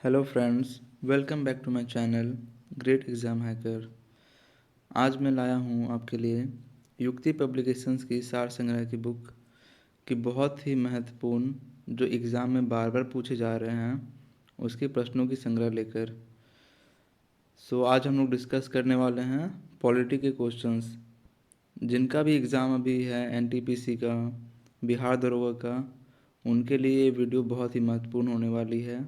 Hello friends, welcome back to my channel great exam hacker. आज मैं लाया हूँ आपके लिए युक्ति पब्लिकेशंस की सार संग्रह की बुक की बहुत ही महत्वपूर्ण जो एग्ज़ाम में बार बार पूछे जा रहे हैं उसके प्रश्नों की संग्रह लेकर। आज हम लोग डिस्कस करने वाले हैं पॉलिटी के क्वेश्चंस जिनका भी एग्ज़ाम अभी है एनटीपीसी का, बिहार दरोगा का, उनके लिए ये वीडियो बहुत ही महत्वपूर्ण होने वाली है।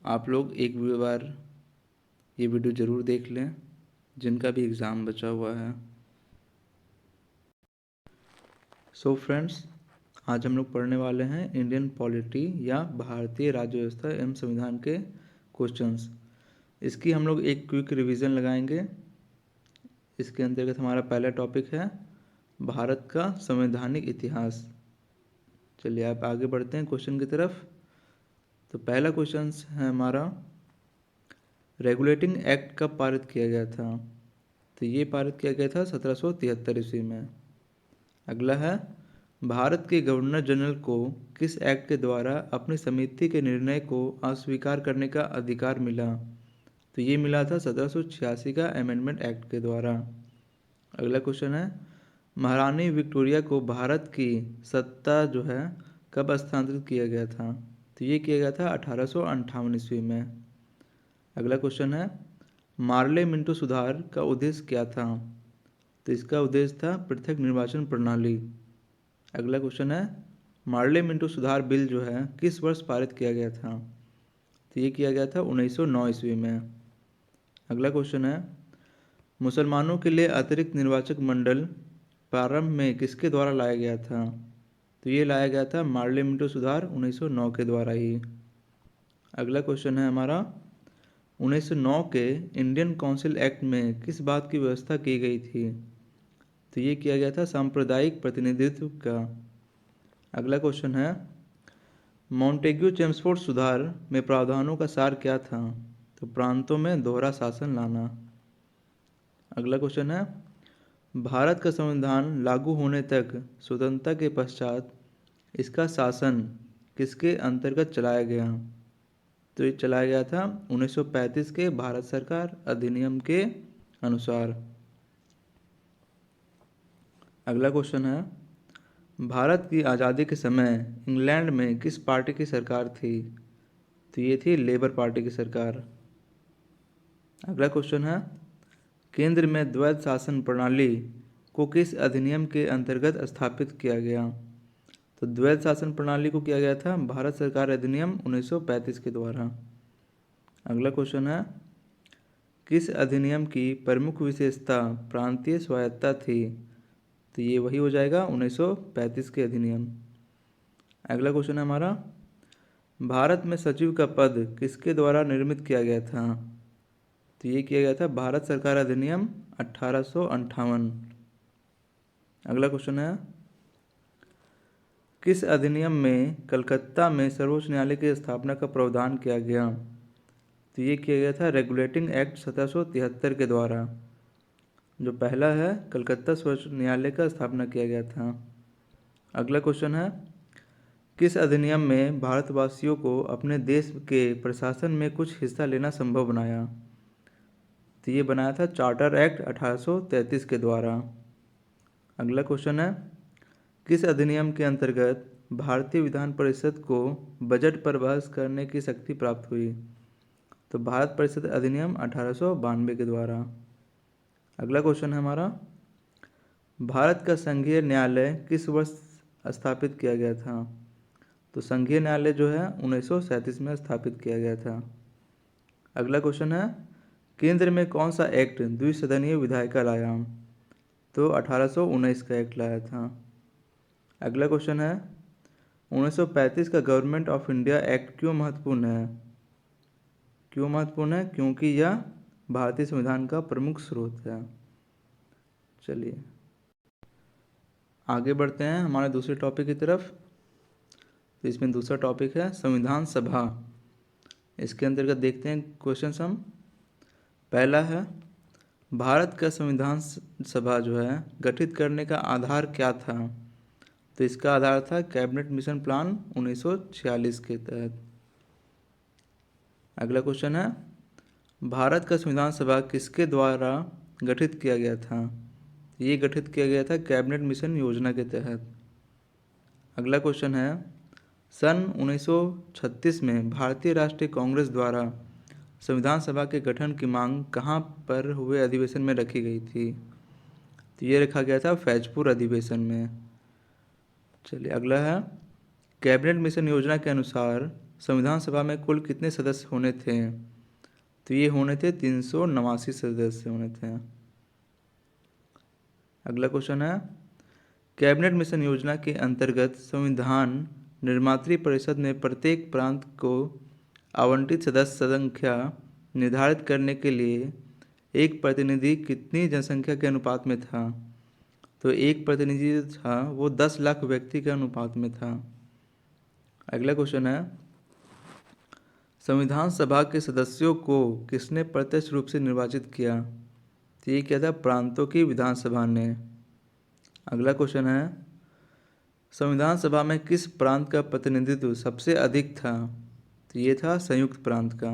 आप लोग एक बार ये वीडियो ज़रूर देख लें जिनका भी एग्ज़ाम बचा हुआ है। फ्रेंड्स, आज हम लोग पढ़ने वाले हैं इंडियन पॉलिटी या भारतीय राज्य व्यवस्था एवं संविधान के क्वेश्चंस। इसकी हम लोग एक क्विक रिवीजन लगाएंगे। इसके अंतर्गत हमारा पहला टॉपिक है भारत का संवैधानिक इतिहास। चलिए आप आगे बढ़ते हैं क्वेश्चन की तरफ। तो पहला क्वेश्चन है हमारा, रेगुलेटिंग एक्ट कब पारित किया गया था? तो ये पारित किया गया था 1773 ईस्वी में। अगला है, भारत के गवर्नर जनरल को किस एक्ट के द्वारा अपनी समिति के निर्णय को अस्वीकार करने का अधिकार मिला? तो ये मिला था 1786 का अमेंडमेंट एक्ट के द्वारा। अगला क्वेश्चन है, महारानी विक्टोरिया को भारत की सत्ता जो है कब हस्तांतरित किया गया था? तो ये किया गया था 1858 ईस्वी में। अगला क्वेश्चन है, मार्ले मिंटो सुधार का उद्देश्य क्या था? तो इसका उद्देश्य था पृथक निर्वाचन प्रणाली। अगला क्वेश्चन है, मार्ले मिंटो सुधार बिल जो है किस वर्ष पारित किया गया था? तो ये किया गया था 1909 ईस्वी में। अगला क्वेश्चन है, मुसलमानों के लिए अतिरिक्त निर्वाचक मंडल प्रारंभ में किसके द्वारा लाया गया था? तो ये लाया गया था मार्ले मिंटो सुधार 1909 के द्वारा ही। अगला क्वेश्चन है हमारा, 1909 के इंडियन काउंसिल एक्ट में किस बात की व्यवस्था की गई थी? तो ये किया गया था सांप्रदायिक प्रतिनिधित्व का। अगला क्वेश्चन है, मॉन्टेग्यू चेम्सफोर्ड सुधार में प्रावधानों का सार क्या था? तो प्रांतों में दोहरा शासन लाना। अगला क्वेश्चन है, भारत का संविधान लागू होने तक स्वतंत्रता के पश्चात इसका शासन किसके अंतर्गत चलाया गया? तो ये चलाया गया था 1935 के भारत सरकार अधिनियम के अनुसार। अगला क्वेश्चन है, भारत की आज़ादी के समय इंग्लैंड में किस पार्टी की सरकार थी? तो ये थी लेबर पार्टी की सरकार। अगला क्वेश्चन है, केंद्र में द्वैध शासन प्रणाली को किस अधिनियम के अंतर्गत स्थापित किया गया? तो द्वैध शासन प्रणाली को किया गया था भारत सरकार अधिनियम 1935 के द्वारा। अगला क्वेश्चन है, किस अधिनियम की प्रमुख विशेषता प्रांतीय स्वायत्तता थी? तो ये वही हो जाएगा 1935 के अधिनियम। अगला क्वेश्चन है हमारा, भारत में सचिव का पद किसके द्वारा निर्मित किया गया था? तो ये किया गया था भारत सरकार अधिनियम 1858। अगला क्वेश्चन है, किस अधिनियम में कलकत्ता में सर्वोच्च न्यायालय की स्थापना का प्रावधान किया गया? तो ये किया गया था रेगुलेटिंग एक्ट 1773 के द्वारा। जो पहला है कलकत्ता सर्वोच्च न्यायालय का स्थापना किया गया था। अगला क्वेश्चन है, किस अधिनियम में भारतवासियों को अपने देश के प्रशासन में कुछ हिस्सा लेना संभव बनाया? तो ये बनाया था चार्टर एक्ट 1833 के द्वारा। अगला क्वेश्चन है, किस अधिनियम के अंतर्गत भारतीय विधान परिषद को बजट पर बहस करने की शक्ति प्राप्त हुई? तो भारत परिषद अधिनियम 1892 के द्वारा। अगला क्वेश्चन है हमारा, भारत का संघीय न्यायालय किस वर्ष स्थापित किया गया था? तो संघीय न्यायालय जो है 1937 में स्थापित किया गया था। अगला क्वेश्चन है, केंद्र में कौन सा एक्ट द्विसदनीय विधायिका लाया? तो 1819 का एक्ट लाया था। अगला क्वेश्चन है, 1935 का गवर्नमेंट ऑफ इंडिया एक्ट क्यों महत्वपूर्ण है? क्यों महत्वपूर्ण है? क्योंकि यह भारतीय संविधान का प्रमुख स्रोत है। चलिए आगे बढ़ते हैं हमारे दूसरे टॉपिक की तरफ। तो इसमें दूसरा टॉपिक है संविधान सभा। इसके अंतर्गत देखते हैं क्वेश्चन हम। पहला है, भारत का संविधान सभा जो है गठित करने का आधार क्या था? तो इसका आधार था कैबिनेट मिशन प्लान 1946 के तहत। अगला क्वेश्चन है, भारत का संविधान सभा किसके द्वारा गठित किया गया था? ये गठित किया गया था कैबिनेट मिशन योजना के तहत। अगला क्वेश्चन है, सन 1936 में भारतीय राष्ट्रीय कांग्रेस द्वारा संविधान सभा के गठन की मांग कहाँ पर हुए अधिवेशन में रखी गई थी? तो ये रखा गया था फैजपुर अधिवेशन में। चलिए अगला है, कैबिनेट मिशन योजना के अनुसार संविधान सभा में कुल कितने सदस्य होने थे? तो ये होने थे 389 सदस्य होने थे। अगला क्वेश्चन है, कैबिनेट मिशन योजना के अंतर्गत संविधान निर्मात्री परिषद में प्रत्येक प्रांत को आवंटित सदस्य संख्या निर्धारित करने के लिए एक प्रतिनिधि कितनी जनसंख्या के अनुपात में था? तो एक प्रतिनिधि जो था वो 10 लाख व्यक्ति के अनुपात में था। अगला क्वेश्चन है, संविधान सभा के सदस्यों को किसने प्रत्यक्ष रूप से निर्वाचित किया? तो ये क्या था, प्रांतों की विधानसभा ने। अगला क्वेश्चन है, संविधान सभा में किस प्रांत का प्रतिनिधित्व सबसे अधिक था? तो ये था संयुक्त प्रांत का।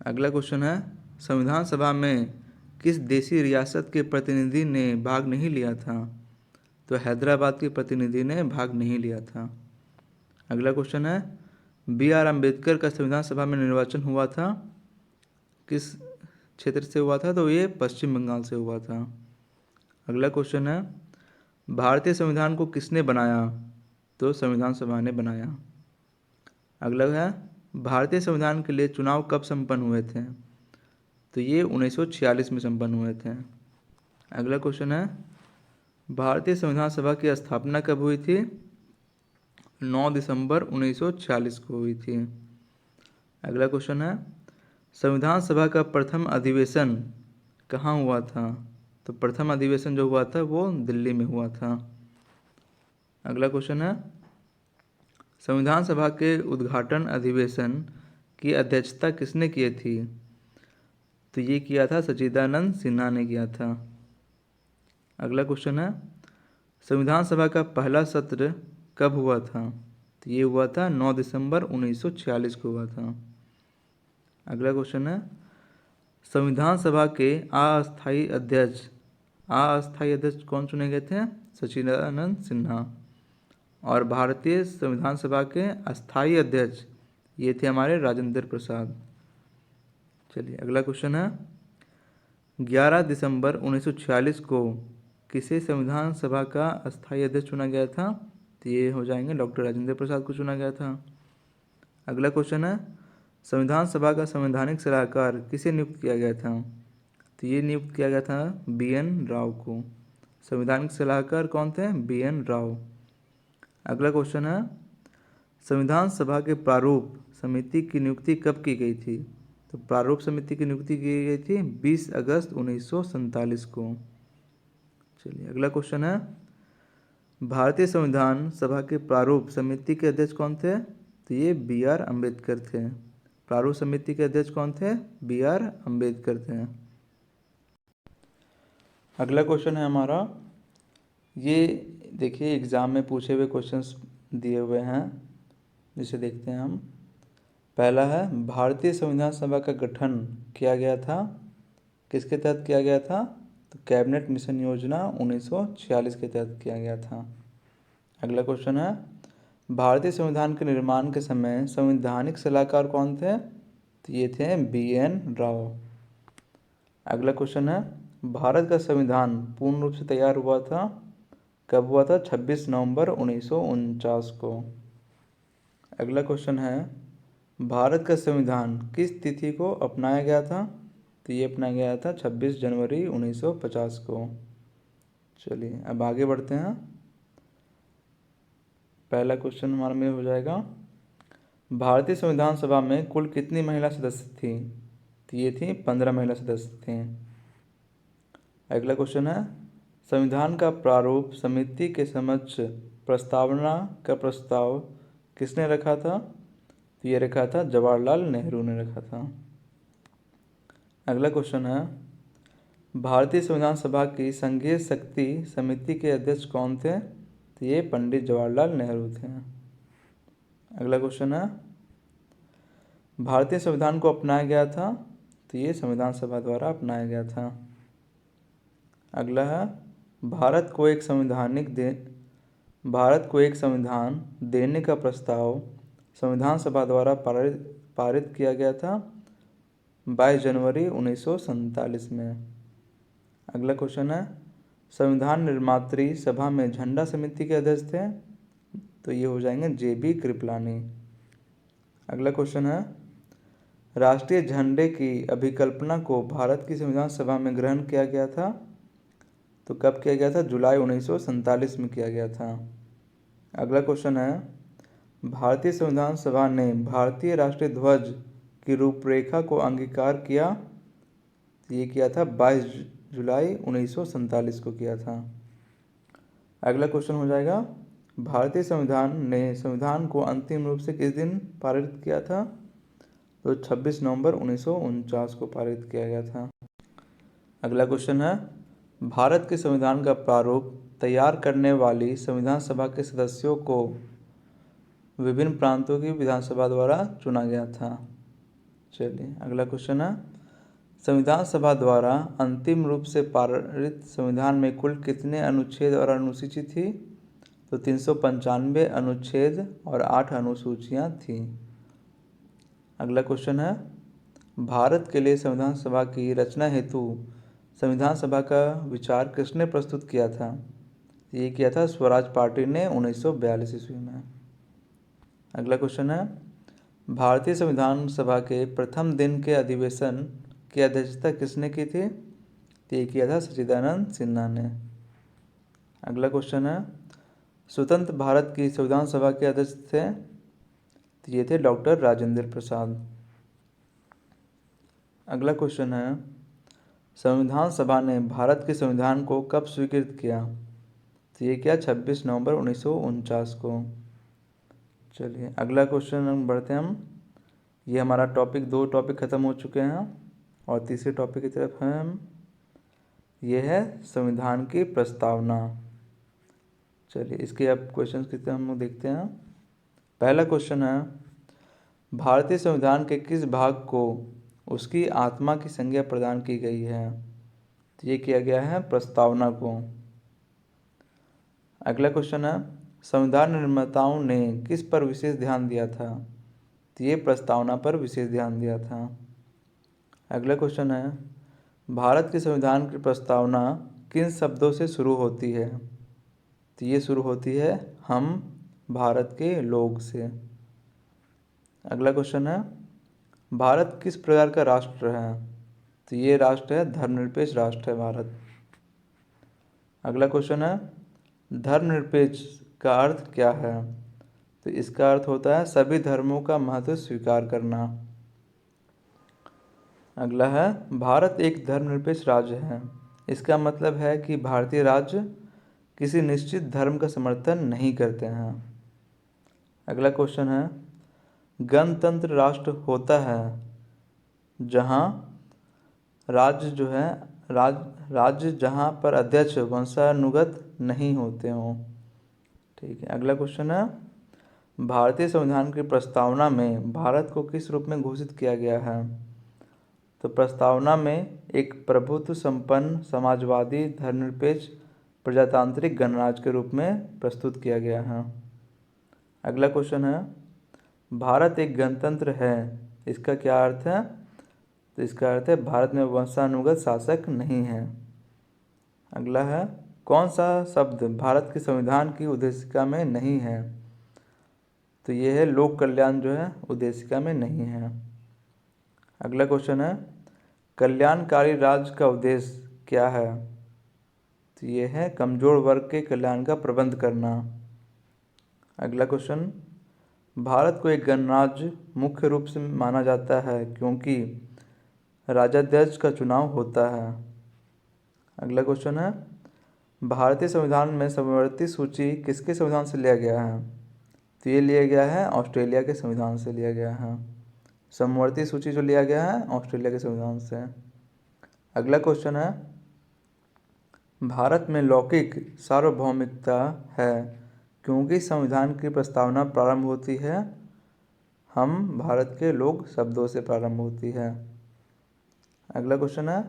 अगला क्वेश्चन है, संविधान सभा में किस देशी रियासत के प्रतिनिधि ने भाग नहीं लिया था? तो हैदराबाद के प्रतिनिधि ने भाग नहीं लिया था। अगला क्वेश्चन है, B.R. अम्बेडकर का संविधान सभा में निर्वाचन हुआ था, किस क्षेत्र से हुआ था? तो ये पश्चिम बंगाल से हुआ था। अगला क्वेश्चन है, भारतीय संविधान को किसने बनाया? तो संविधान सभा ने बनाया। अगला है, भारतीय संविधान के लिए चुनाव कब संपन्न हुए थे? तो ये 1946 में संपन्न हुए थे। अगला क्वेश्चन है, भारतीय संविधान सभा की स्थापना कब हुई थी? 9 दिसंबर 1946 को हुई थी। अगला क्वेश्चन है, संविधान सभा का प्रथम अधिवेशन कहाँ हुआ था? तो प्रथम अधिवेशन जो हुआ था वो दिल्ली में हुआ था। अगला क्वेश्चन है, संविधान सभा के उद्घाटन अधिवेशन की अध्यक्षता किसने की थी? तो ये किया था सच्चिदानंद सिन्हा ने किया था। अगला क्वेश्चन है, संविधान सभा का पहला सत्र कब हुआ था? तो ये हुआ था 9 दिसंबर 1946 को हुआ था। अगला क्वेश्चन है, संविधान सभा के अस्थायी अध्यक्ष कौन चुने गए थे? सच्चिदानंद सिन्हा। और भारतीय संविधान सभा के अस्थायी अध्यक्ष ये थे हमारे राजेंद्र प्रसाद। चलिए अगला क्वेश्चन है, 11 दिसंबर 1946 को किसे संविधान सभा का अस्थायी अध्यक्ष चुना गया था? तो ये हो जाएंगे डॉक्टर राजेंद्र प्रसाद को चुना गया था। अगला क्वेश्चन है, संविधान सभा का संवैधानिक सलाहकार किसे नियुक्त किया गया था? तो ये नियुक्त किया गया था B.N. राव को। संवैधानिक सलाहकार कौन थे? B.N. राव। अगला क्वेश्चन है, संविधान सभा के प्रारूप समिति की नियुक्ति कब की गई थी? तो प्रारूप समिति की नियुक्ति की गई थी 20 अगस्त 1947 को। चलिए अगला क्वेश्चन है, भारतीय संविधान सभा के प्रारूप समिति के अध्यक्ष कौन थे? तो ये B.R. अम्बेडकर थे। प्रारूप समिति के अध्यक्ष कौन थे? B.R. अम्बेडकर थे। अगला क्वेश्चन है हमारा, ये देखिए एग्ज़ाम में पूछे हुए क्वेश्चंस दिए हुए हैं, जिसे देखते हैं हम। पहला है, भारतीय संविधान सभा का गठन किया गया था, किसके तहत किया गया था? तो कैबिनेट मिशन योजना 1946 के तहत किया गया था। अगला क्वेश्चन है, भारतीय संविधान के निर्माण के समय संवैधानिक सलाहकार कौन थे? तो ये थे B.N. राव। अगला क्वेश्चन है, भारत का संविधान पूर्ण रूप से तैयार हुआ था, कब हुआ था? 26 नवंबर 1949 को। अगला क्वेश्चन है, भारत का संविधान किस तिथि को अपनाया गया था? तो ये अपनाया गया था 26 जनवरी 1950 को। चलिए अब आगे बढ़ते हैं। पहला क्वेश्चन हमारा में हो जाएगा, भारतीय संविधान सभा में कुल कितनी महिला सदस्य थी? तो ये थी 15 महिला सदस्य थे। अगला क्वेश्चन है, संविधान का प्रारूप समिति के समक्ष प्रस्तावना का प्रस्ताव किसने रखा था? तो ये रखा था जवाहरलाल नेहरू ने रखा था। अगला क्वेश्चन है, भारतीय संविधान सभा की संघीय शक्ति समिति के अध्यक्ष कौन थे? तो ये पंडित जवाहरलाल नेहरू थे। अगला क्वेश्चन है, भारतीय संविधान को अपनाया गया था? तो ये संविधान सभा द्वारा अपनाया गया था। अगला है, भारत को एक संविधान देने का प्रस्ताव संविधान सभा द्वारा पारित किया गया था 22 जनवरी 1947 में। अगला क्वेश्चन है, संविधान निर्मात्री सभा में झंडा समिति के अध्यक्ष थे? तो ये हो जाएंगे JB कृपलानी। अगला क्वेश्चन है, राष्ट्रीय झंडे की अभिकल्पना को भारत की संविधान सभा में ग्रहण किया गया था? तो कब किया गया था? जुलाई 1947 में किया गया था। अगला क्वेश्चन है, भारतीय संविधान सभा ने भारतीय राष्ट्रीय ध्वज की रूपरेखा को अंगीकार किया? ये किया था 22 जुलाई 1947 को किया था। अगला क्वेश्चन हो जाएगा, भारतीय संविधान ने संविधान को अंतिम रूप से किस दिन पारित किया था? तो 26 नवंबर 1949 को पारित किया गया था। अगला क्वेश्चन है, भारत के संविधान का प्रारूप तैयार करने वाली संविधान सभा के सदस्यों को विभिन्न प्रांतों की विधानसभा द्वारा चुना गया था। चलिए अगला क्वेश्चन है, संविधान सभा द्वारा अंतिम रूप से पारित संविधान में कुल कितने अनुच्छेद और अनुसूची थी? तो 395 अनुच्छेद और 8 अनुसूचियाँ थीं। अगला क्वेश्चन है, भारत के लिए संविधान सभा की रचना हेतु संविधान सभा का विचार किसने प्रस्तुत किया था? ये किया था स्वराज पार्टी ने 1942 ईस्वी में। अगला क्वेश्चन है, भारतीय संविधान सभा के प्रथम दिन के अधिवेशन की अध्यक्षता किसने की थी? ये किया था सच्चिदानंद सिन्हा ने। अगला क्वेश्चन है, स्वतंत्र भारत की संविधान सभा के अध्यक्ष थे? तो ये थे डॉक्टर राजेंद्र प्रसाद। अगला क्वेश्चन है, संविधान सभा ने भारत के संविधान को कब स्वीकृत किया? तो ये किया 26 नवंबर 1949 को। चलिए अगला क्वेश्चन हम बढ़ते हैं हम। ये हमारा दो टॉपिक ख़त्म हो चुके हैं और तीसरे टॉपिक की तरफ हैं हम। ये है संविधान की प्रस्तावना। चलिए इसके अब क्वेश्चन की तरफ हम देखते हैं। पहला क्वेश्चन है, भारतीय संविधान के किस भाग को उसकी आत्मा की संज्ञा प्रदान की गई है? तो ये किया गया है प्रस्तावना को। अगला क्वेश्चन है, संविधान निर्माताओं ने किस पर विशेष ध्यान दिया था? तो ये प्रस्तावना पर विशेष ध्यान दिया था। अगला क्वेश्चन है, भारत के संविधान की प्रस्तावना किन शब्दों से शुरू होती है? तो ये शुरू होती है हम भारत के लोग से। अगला क्वेश्चन है, भारत किस प्रकार का राष्ट्र है? तो ये राष्ट्र है धर्मनिरपेक्ष राष्ट्र है भारत। अगला क्वेश्चन है, धर्मनिरपेक्ष का अर्थ क्या है? तो इसका अर्थ होता है सभी धर्मों का महत्व स्वीकार करना। अगला है, भारत एक धर्मनिरपेक्ष राज्य है। इसका मतलब है कि भारतीय राज्य किसी निश्चित धर्म का समर्थन नहीं करते हैं। अगला क्वेश्चन है, गणतंत्र राष्ट्र होता है जहाँ राज्य जहाँ पर अध्यक्ष वंशानुगत नहीं होते हों। ठीक है। अगला क्वेश्चन है, भारतीय संविधान की प्रस्तावना में भारत को किस रूप में घोषित किया गया है? तो प्रस्तावना में एक प्रभुत्व संपन्न समाजवादी धर्मनिरपेक्ष प्रजातांत्रिक गणराज्य के रूप में प्रस्तुत किया गया है। अगला क्वेश्चन है, भारत एक गणतंत्र है, इसका क्या अर्थ है? तो इसका अर्थ है भारत में वंशानुगत शासक नहीं है। अगला है, कौन सा शब्द भारत के संविधान की उद्देशिका में नहीं है? तो ये है लोक कल्याण जो है उद्देशिका में नहीं है। अगला क्वेश्चन है, कल्याणकारी राज्य का उद्देश्य क्या है? तो ये है कमजोर वर्ग के कल्याण का प्रबंध करना। अगला क्वेश्चन, भारत को एक गणराज्य मुख्य रूप से माना जाता है क्योंकि राजाध्यक्ष का चुनाव होता है। अगला क्वेश्चन है, भारतीय संविधान में समवर्ती सूची किसके संविधान से लिया गया है? तो ये लिया गया है ऑस्ट्रेलिया के संविधान से लिया गया है। समवर्ती सूची जो लिया गया है ऑस्ट्रेलिया के संविधान से। अगला क्वेश्चन है, भारत में लौकिक सार्वभौमिकता है क्योंकि संविधान की प्रस्तावना प्रारंभ होती है हम भारत के लोग शब्दों से प्रारंभ होती है। अगला क्वेश्चन है,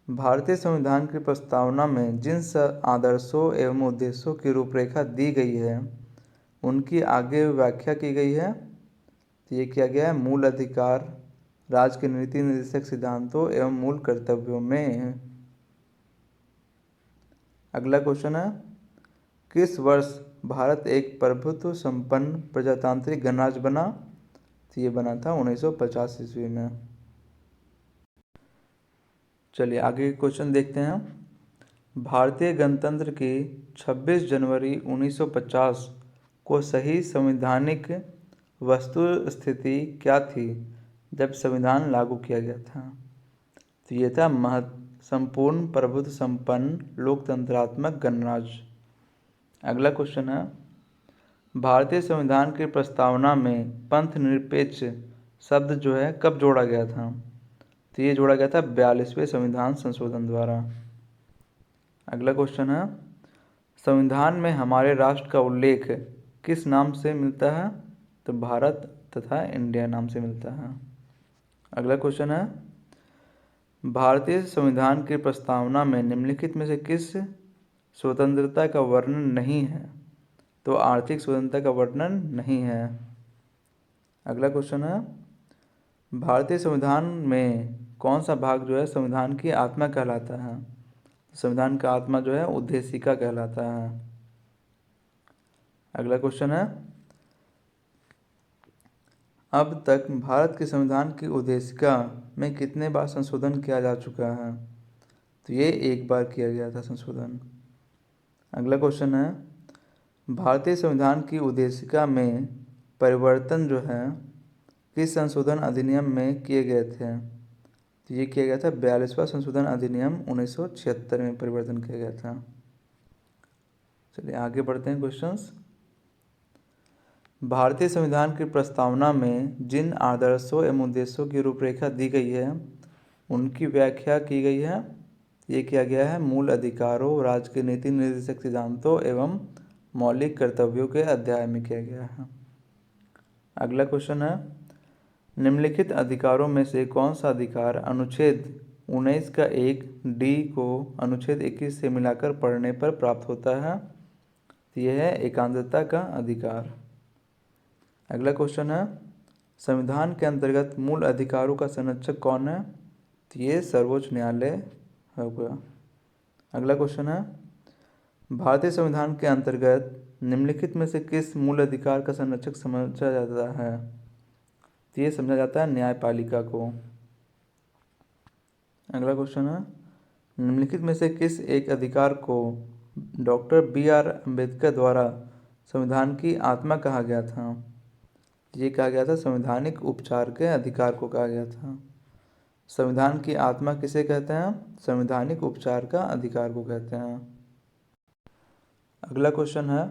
भारतीय संविधान की प्रस्तावना में जिन आदर्शों एवं उद्देश्यों की रूपरेखा दी गई है उनकी आगे व्याख्या की गई है। तो ये किया गया है मूल अधिकार, राज्य के नीति निर्देशक सिद्धांतों एवं मूल कर्तव्यों में। अगला क्वेश्चन है, किस वर्ष भारत एक प्रभुत्व संपन्न प्रजातांत्रिक गणराज्य बना? तो ये बना था 1950 ईस्वी में। चलिए आगे क्वेश्चन देखते हैं। भारतीय गणतंत्र की 26 जनवरी 1950 को सही संवैधानिक वस्तुस्थिति क्या थी जब संविधान लागू किया गया था? तो ये था संपूर्ण प्रभुत्व संपन्न लोकतंत्रात्मक गणराज्य। अगला क्वेश्चन है, भारतीय संविधान की प्रस्तावना में पंथ निरपेक्ष शब्द जो है कब जोड़ा गया था? तो ये जोड़ा गया था 42वें संविधान संशोधन द्वारा। अगला क्वेश्चन है, संविधान में हमारे राष्ट्र का उल्लेख किस नाम से मिलता है? तो भारत तथा इंडिया नाम से मिलता है। अगला क्वेश्चन है, भारतीय संविधान की प्रस्तावना में निम्नलिखित में से किस स्वतंत्रता का वर्णन नहीं है? तो आर्थिक स्वतंत्रता का वर्णन नहीं है। अगला क्वेश्चन है, भारतीय संविधान में कौन सा भाग जो है संविधान की आत्मा कहलाता है? संविधान का आत्मा जो है उद्देशिका कहलाता है। अगला क्वेश्चन है, अब तक भारत के संविधान की उद्देशिका में कितने बार संशोधन किया जा चुका है? तो ये एक बार किया गया था संशोधन। अगला क्वेश्चन है, भारतीय संविधान की उद्देशिका में परिवर्तन जो है किस संशोधन अधिनियम में किए गए थे? तो ये किया गया था 42वां संशोधन अधिनियम 1976 में परिवर्तन किया गया था। चलिए आगे बढ़ते हैं क्वेश्चंस। भारतीय संविधान की प्रस्तावना में जिन आदर्शों एवं उद्देश्यों की रूपरेखा दी गई है उनकी व्याख्या की गई है। ये किया गया है मूल अधिकारों, राज्य के नीति निर्देशक सिद्धांतों एवं मौलिक कर्तव्यों के अध्याय में किया गया है। अगला क्वेश्चन है, निम्नलिखित अधिकारों में से कौन सा अधिकार अनुच्छेद 19 का 1D को अनुच्छेद 21 से मिलाकर पढ़ने पर प्राप्त होता है? तो यह है एकांतता का अधिकार। अगला क्वेश्चन है, संविधान के अंतर्गत मूल अधिकारों का संरक्षक कौन है? तो ये सर्वोच्च न्यायालय होगा। अगला क्वेश्चन है, भारतीय संविधान के अंतर्गत निम्नलिखित में से किस मूल अधिकार का संरक्षक समझा जाता है? तो ये समझा जाता है न्यायपालिका को। अगला क्वेश्चन है, निम्नलिखित में से किस एक अधिकार को डॉक्टर B.R. अम्बेडकर द्वारा संविधान की आत्मा कहा गया था? ये कहा गया था संवैधानिक उपचार के अधिकार को कहा गया था। संविधान की आत्मा किसे कहते हैं? संवैधानिक उपचार का अधिकार को कहते हैं। अगला क्वेश्चन है,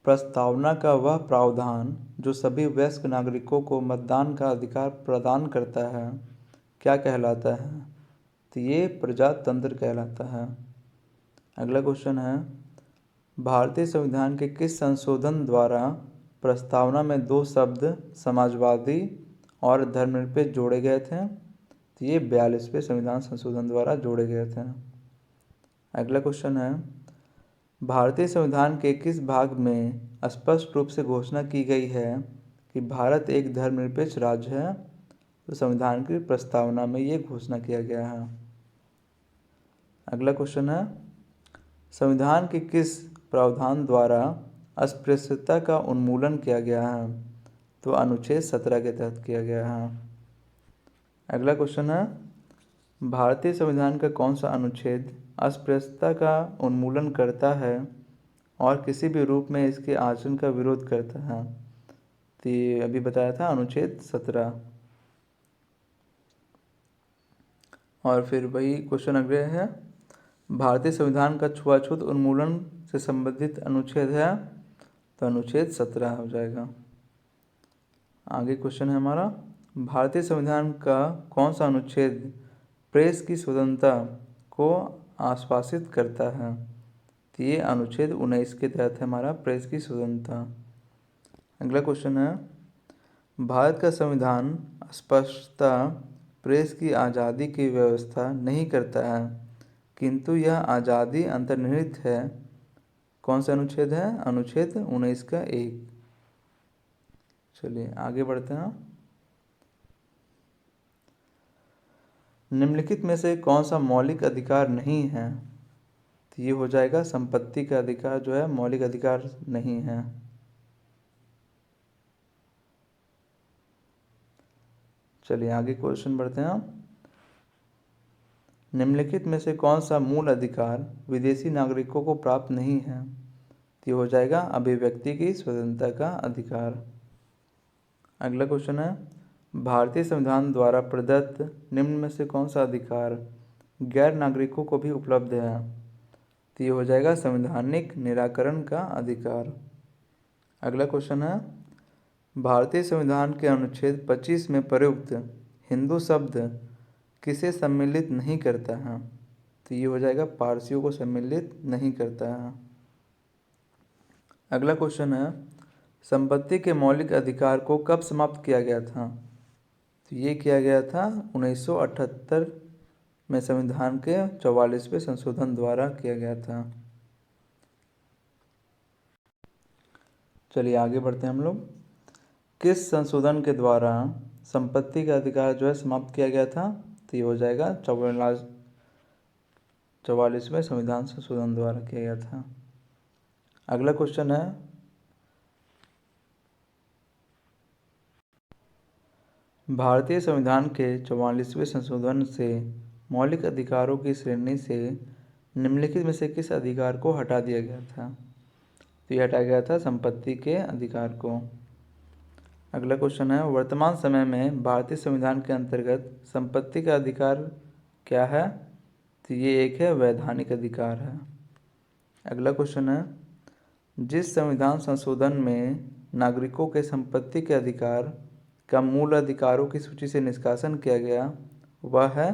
प्रस्तावना का वह प्रावधान जो सभी वयस्क नागरिकों को मतदान का अधिकार प्रदान करता है क्या कहलाता है? तो ये प्रजातंत्र कहलाता है। अगला क्वेश्चन है, भारतीय संविधान के किस संशोधन द्वारा प्रस्तावना में 2 शब्द समाजवादी और धर्मनिरपेक्ष जोड़े गए थे? तो ये 42वें संविधान संशोधन द्वारा जोड़े गए थे। अगला क्वेश्चन है, भारतीय संविधान के किस भाग में स्पष्ट रूप से घोषणा की गई है कि भारत एक धर्मनिरपेक्ष राज्य है? तो संविधान की प्रस्तावना में ये घोषणा किया गया है। अगला क्वेश्चन है, संविधान के किस प्रावधान द्वारा अस्पृश्यता का उन्मूलन किया गया है? तो अनुच्छेद 17 के तहत किया गया है। अगला क्वेश्चन है, भारतीय संविधान का कौन सा अनुच्छेद अस्पृश्यता का उन्मूलन करता है और किसी भी रूप में इसके आचरण का विरोध करता है? तो ये अभी बताया था अनुच्छेद 17। और फिर वही क्वेश्चन अगले है, भारतीय संविधान का छुआछूत उन्मूलन से संबंधित अनुच्छेद है? तो अनुच्छेद 17 हो जाएगा। आगे क्वेश्चन है हमारा, भारतीय संविधान का कौन सा अनुच्छेद प्रेस की स्वतंत्रता को आश्वासित करता है? तो ये अनुच्छेद 19 के तहत है हमारा प्रेस की स्वतंत्रता। अगला क्वेश्चन है, भारत का संविधान स्पष्टतः प्रेस की आज़ादी की व्यवस्था नहीं करता है, किंतु यह आज़ादी अंतर्निहित है। कौन सा अनुच्छेद है? अनुच्छेद 19 का 1। चलिए आगे बढ़ते हैं। निम्नलिखित में से कौन सा मौलिक अधिकार नहीं है? तो ये हो जाएगा संपत्ति का अधिकार जो है मौलिक अधिकार नहीं है। चलिए आगे क्वेश्चन बढ़ते हैं। निम्नलिखित में से कौन सा मूल अधिकार विदेशी नागरिकों को प्राप्त नहीं है? तो ये हो जाएगा अभिव्यक्ति की स्वतंत्रता का अधिकार। अगला क्वेश्चन है, भारतीय संविधान द्वारा प्रदत्त निम्न में से कौन सा अधिकार गैर नागरिकों को भी उपलब्ध है? तो ये हो जाएगा संवैधानिक निराकरण का अधिकार। अगला क्वेश्चन है, भारतीय संविधान के अनुच्छेद 25 में प्रयुक्त हिंदू शब्द किसे सम्मिलित नहीं करता है? तो ये हो जाएगा पारसियों को सम्मिलित नहीं करता है। अगला क्वेश्चन है, संपत्ति के मौलिक अधिकार को कब समाप्त किया गया था? तो ये किया गया था 1978 में संविधान के 44वें संशोधन द्वारा किया गया था। चलिए आगे बढ़ते हैं हम लोग। किस संशोधन के द्वारा संपत्ति का अधिकार जो है समाप्त किया गया था? तो ये हो जाएगा 44वें संविधान संशोधन द्वारा किया गया था। अगला क्वेश्चन है, भारतीय संविधान के 44वें संशोधन से मौलिक अधिकारों की श्रेणी से निम्नलिखित में से किस अधिकार को हटा दिया गया था? तो ये हटाया गया था संपत्ति के अधिकार को। अगला क्वेश्चन है, वर्तमान समय में भारतीय संविधान के अंतर्गत संपत्ति का अधिकार क्या है? तो ये एक है वैधानिक अधिकार है। अगला क्वेश्चन है, जिस संविधान संशोधन में नागरिकों के संपत्ति के अधिकार का मूल अधिकारों की सूची से निष्कासन किया गया वह है?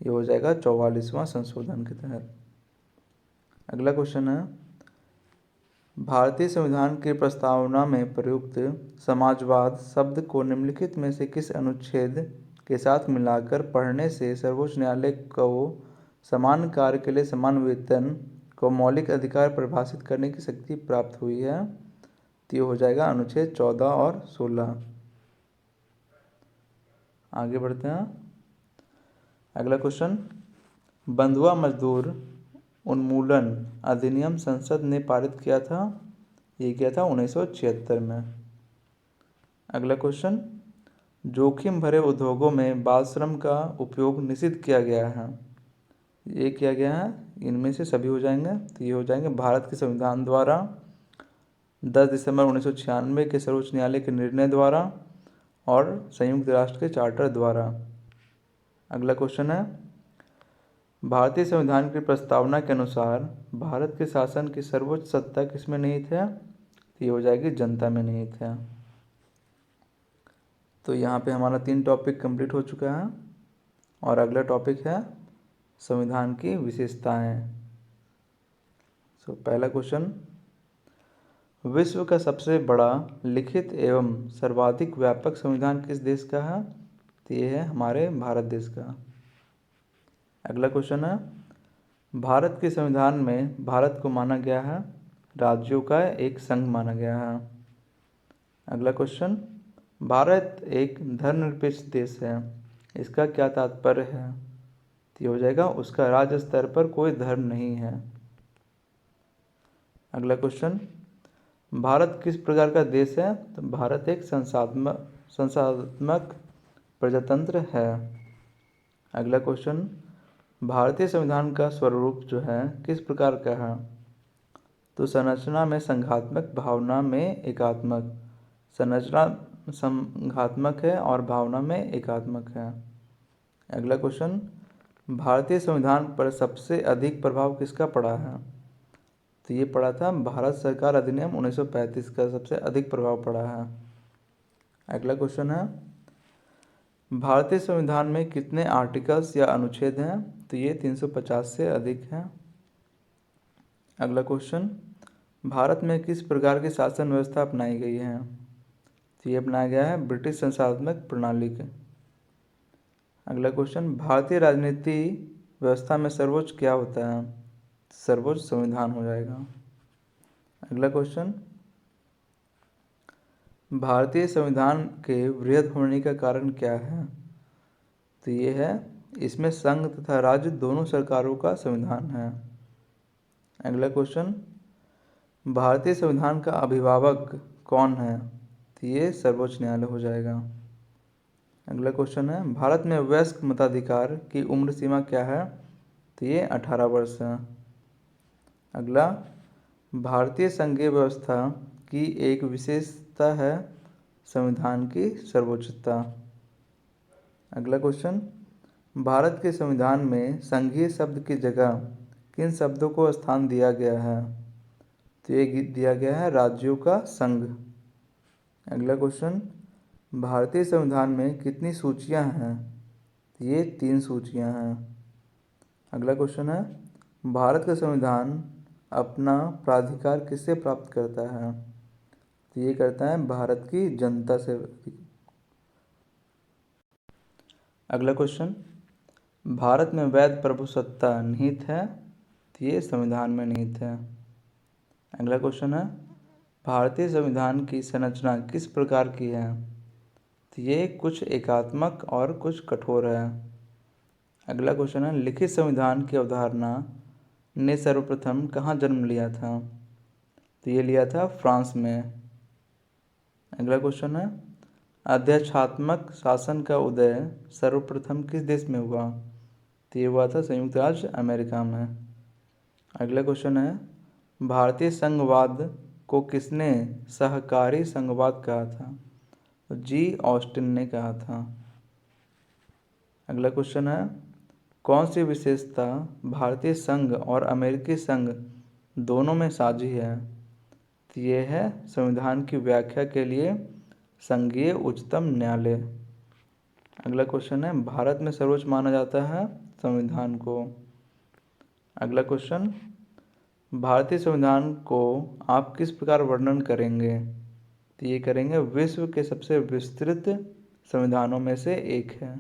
ये हो जाएगा 44वां संशोधन के तहत। अगला क्वेश्चन है, भारतीय संविधान की प्रस्तावना में प्रयुक्त समाजवाद शब्द को निम्नलिखित में से किस अनुच्छेद के साथ मिलाकर पढ़ने से सर्वोच्च न्यायालय को समान कार्य के लिए समान वेतन को मौलिक अधिकार परिभाषित करने की शक्ति प्राप्त हुई है? तो ये हो जाएगा अनुच्छेद 14 और 16। आगे बढ़ते हैं। अगला क्वेश्चन, बंधुआ मजदूर उन्मूलन अधिनियम संसद ने पारित किया था? ये किया था 1976 में। अगला क्वेश्चन, जोखिम भरे उद्योगों में बाल श्रम का उपयोग निषिद्ध किया गया है? ये किया गया है, इनमें से सभी हो जाएंगे। तो ये हो जाएंगे भारत के संविधान द्वारा, 10 दिसंबर 1996 के सर्वोच्च न्यायालय के निर्णय द्वारा और संयुक्त राष्ट्र के चार्टर द्वारा। अगला क्वेश्चन है, भारतीय संविधान की प्रस्तावना के अनुसार भारत के शासन की सर्वोच्च सत्ता किसमें निहित है? तो ये हो जाएगी जनता में निहित है। तो यहाँ पे हमारा 3 टॉपिक कंप्लीट हो चुका है और अगला टॉपिक है संविधान की विशेषताएं। पहला क्वेश्चन, विश्व का सबसे बड़ा लिखित एवं सर्वाधिक व्यापक संविधान किस देश का है? तो ये है हमारे भारत देश का। अगला क्वेश्चन है, भारत के संविधान में भारत को माना गया है राज्यों का एक संघ माना गया है। अगला क्वेश्चन, भारत एक धर्मनिरपेक्ष देश है, इसका क्या तात्पर्य है? तो ये हो जाएगा उसका राज्य स्तर पर कोई धर्म नहीं है। अगला क्वेश्चन, भारत किस प्रकार का देश है? तो भारत एक संसाधनात्मक प्रजातंत्र है। अगला क्वेश्चन, भारतीय संविधान का स्वरूप जो है किस प्रकार का है? तो संरचना में संघात्मक, भावना में एकात्मक। संरचना संघात्मक है और भावना में एकात्मक है। अगला क्वेश्चन, भारतीय संविधान पर सबसे अधिक प्रभाव किसका पड़ा है? तो ये पड़ा था भारत सरकार अधिनियम 1935 का सबसे अधिक प्रभाव पड़ा है। अगला क्वेश्चन है, भारतीय संविधान में कितने आर्टिकल्स या अनुच्छेद हैं? तो ये 350 से अधिक हैं। अगला क्वेश्चन, भारत में किस प्रकार की शासन व्यवस्था अपनाई गई है? तो ये अपनाया गया है ब्रिटिश संस्थात्मक प्रणाली के। अगला क्वेश्चन, भारतीय राजनीति व्यवस्था में सर्वोच्च क्या होता है? सर्वोच्च संविधान हो जाएगा। अगला क्वेश्चन, भारतीय संविधान के वृहद होने का कारण क्या है? तो ये है, इसमें संघ तथा राज्य दोनों सरकारों का संविधान है। अगला क्वेश्चन, भारतीय संविधान का अभिभावक कौन है? तो ये सर्वोच्च न्यायालय हो जाएगा। अगला क्वेश्चन है, भारत में वयस्क मताधिकार की उम्र सीमा क्या है? तो ये 18 वर्ष है। अगला, भारतीय संघीय व्यवस्था की एक विशेषता है संविधान की सर्वोच्चता। अगला क्वेश्चन, भारत के संविधान में संघीय शब्द की जगह किन शब्दों को स्थान दिया गया है? तो ये दिया गया है राज्यों का संघ। अगला क्वेश्चन, भारतीय संविधान में कितनी सूचियां हैं? ये 3 सूचियां हैं। अगला क्वेश्चन है, भारत का संविधान अपना प्राधिकार किससे प्राप्त करता है? तो ये करता है भारत की जनता से। अगला क्वेश्चन, भारत में वैध प्रभुसत्ता निहित है? तो ये संविधान में निहित है। अगला क्वेश्चन है, भारतीय संविधान की संरचना किस प्रकार की है? तो ये कुछ एकात्मक और कुछ कठोर है। अगला क्वेश्चन है, लिखित संविधान की अवधारणा ने सर्वप्रथम कहाँ जन्म लिया था? तो ये लिया था फ्रांस में। अगला क्वेश्चन है, अध्यक्षात्मक शासन का उदय सर्वप्रथम किस देश में हुआ? तो ये हुआ था संयुक्त राज्य अमेरिका में। अगला क्वेश्चन है, भारतीय संघवाद को किसने सहकारी संघवाद कहा था? तो जी ऑस्टिन ने कहा था। अगला क्वेश्चन है, कौन सी विशेषता भारतीय संघ और अमेरिकी संघ दोनों में साझी है? तो ये है संविधान की व्याख्या के लिए संघीय उच्चतम न्यायालय। अगला क्वेश्चन है, भारत में सर्वोच्च माना जाता है संविधान को। अगला क्वेश्चन, भारतीय संविधान को आप किस प्रकार वर्णन करेंगे? तो ये करेंगे विश्व के सबसे विस्तृत संविधानों में से एक है।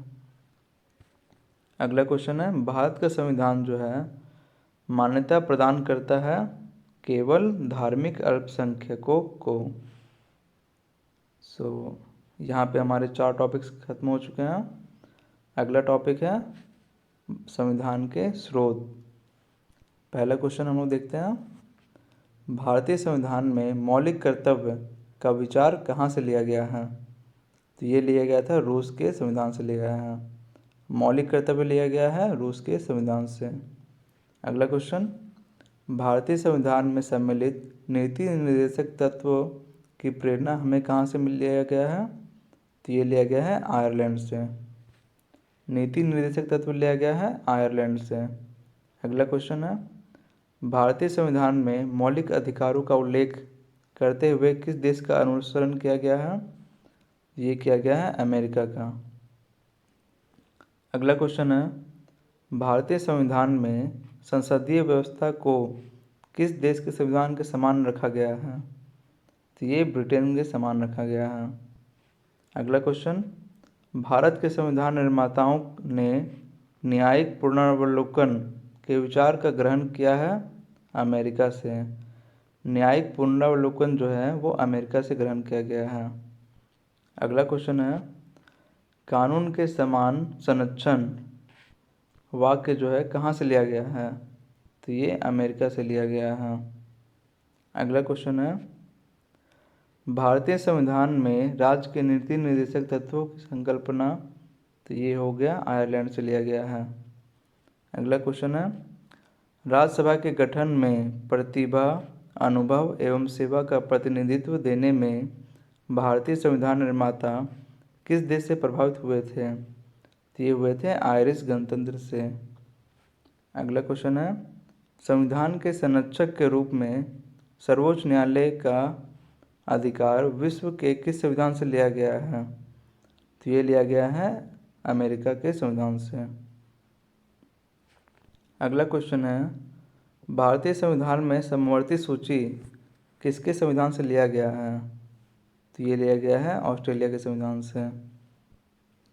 अगला क्वेश्चन है, भारत का संविधान जो है मान्यता प्रदान करता है केवल धार्मिक अल्पसंख्यकों को। यहाँ पे हमारे 4 टॉपिक्स खत्म हो चुके हैं। अगला टॉपिक है संविधान के स्रोत। पहला क्वेश्चन हम लोग देखते हैं, भारतीय संविधान में मौलिक कर्तव्य का विचार कहाँ से लिया गया है? तो ये लिया गया था रूस के संविधान से लिया गया है। मौलिक कर्तव्य लिया गया है रूस के संविधान से। अगला क्वेश्चन, भारतीय संविधान में सम्मिलित नीति निर्देशक तत्वों की प्रेरणा हमें कहाँ से लिया गया है? तो ये लिया गया है आयरलैंड से। नीति निर्देशक तत्व लिया गया है आयरलैंड से। अगला क्वेश्चन है, भारतीय संविधान में मौलिक अधिकारों का उल्लेख करते हुए किस देश का अनुसरण किया गया है? ये किया गया है अमेरिका का। अगला क्वेश्चन है, भारतीय संविधान में संसदीय व्यवस्था को किस देश के संविधान के समान रखा गया है? तो ये ब्रिटेन के समान रखा गया है। अगला क्वेश्चन, भारत के संविधान निर्माताओं ने न्यायिक पुनरावलोकन के विचार का ग्रहण किया है अमेरिका से। न्यायिक पुनरावलोकन जो है वो अमेरिका से ग्रहण किया गया है। अगला क्वेश्चन है, कानून के समान संरक्षण वाक्य जो है कहाँ से लिया गया है? तो ये अमेरिका से लिया गया है। अगला क्वेश्चन है, भारतीय संविधान में राज्य के नीति निर्देशक तत्वों की संकल्पना, तो ये हो गया आयरलैंड से लिया गया है। अगला क्वेश्चन है, राज्यसभा के गठन में प्रतिभा, अनुभव एवं सेवा का प्रतिनिधित्व देने में भारतीय संविधान निर्माता किस देश से प्रभावित हुए थे? तो ये हुए थे आयरिश गणतंत्र से। अगला क्वेश्चन है, संविधान के संरक्षक के रूप में सर्वोच्च न्यायालय का अधिकार विश्व के किस संविधान से लिया गया है? तो ये लिया गया है अमेरिका के संविधान से। अगला क्वेश्चन है, भारतीय संविधान में समवर्ती सूची किसके संविधान से लिया गया है? तो ये लिया गया है ऑस्ट्रेलिया के संविधान से।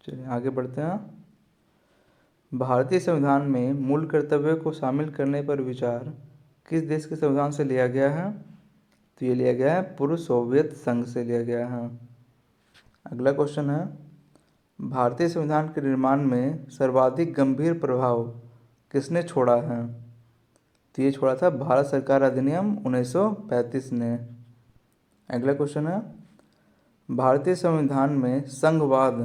चलिए आगे बढ़ते हैं। भारतीय संविधान में मूल कर्तव्यों को शामिल करने पर विचार किस देश के संविधान से लिया गया है? तो ये लिया गया है पूर्व सोवियत संघ से लिया गया है। अगला क्वेश्चन है, भारतीय संविधान के निर्माण में सर्वाधिक गंभीर प्रभाव किसने छोड़ा है? तो ये छोड़ा था भारत सरकार अधिनियम 1935 ने। अगला क्वेश्चन है, भारतीय संविधान में संघवाद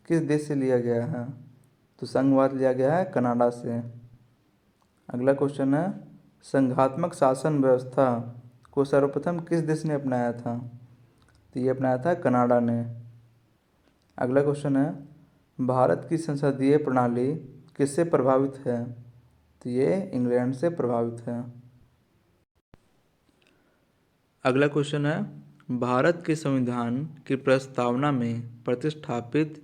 किस देश से लिया गया है? तो संघवाद लिया गया है कनाडा से। अगला क्वेश्चन है, संघात्मक शासन व्यवस्था को सर्वप्रथम किस देश ने अपनाया था? तो ये अपनाया था कनाडा ने। अगला क्वेश्चन है, भारत की संसदीय प्रणाली किससे प्रभावित है? तो ये इंग्लैंड से प्रभावित है। अगला क्वेश्चन है, भारत के संविधान की प्रस्तावना में प्रतिष्ठापित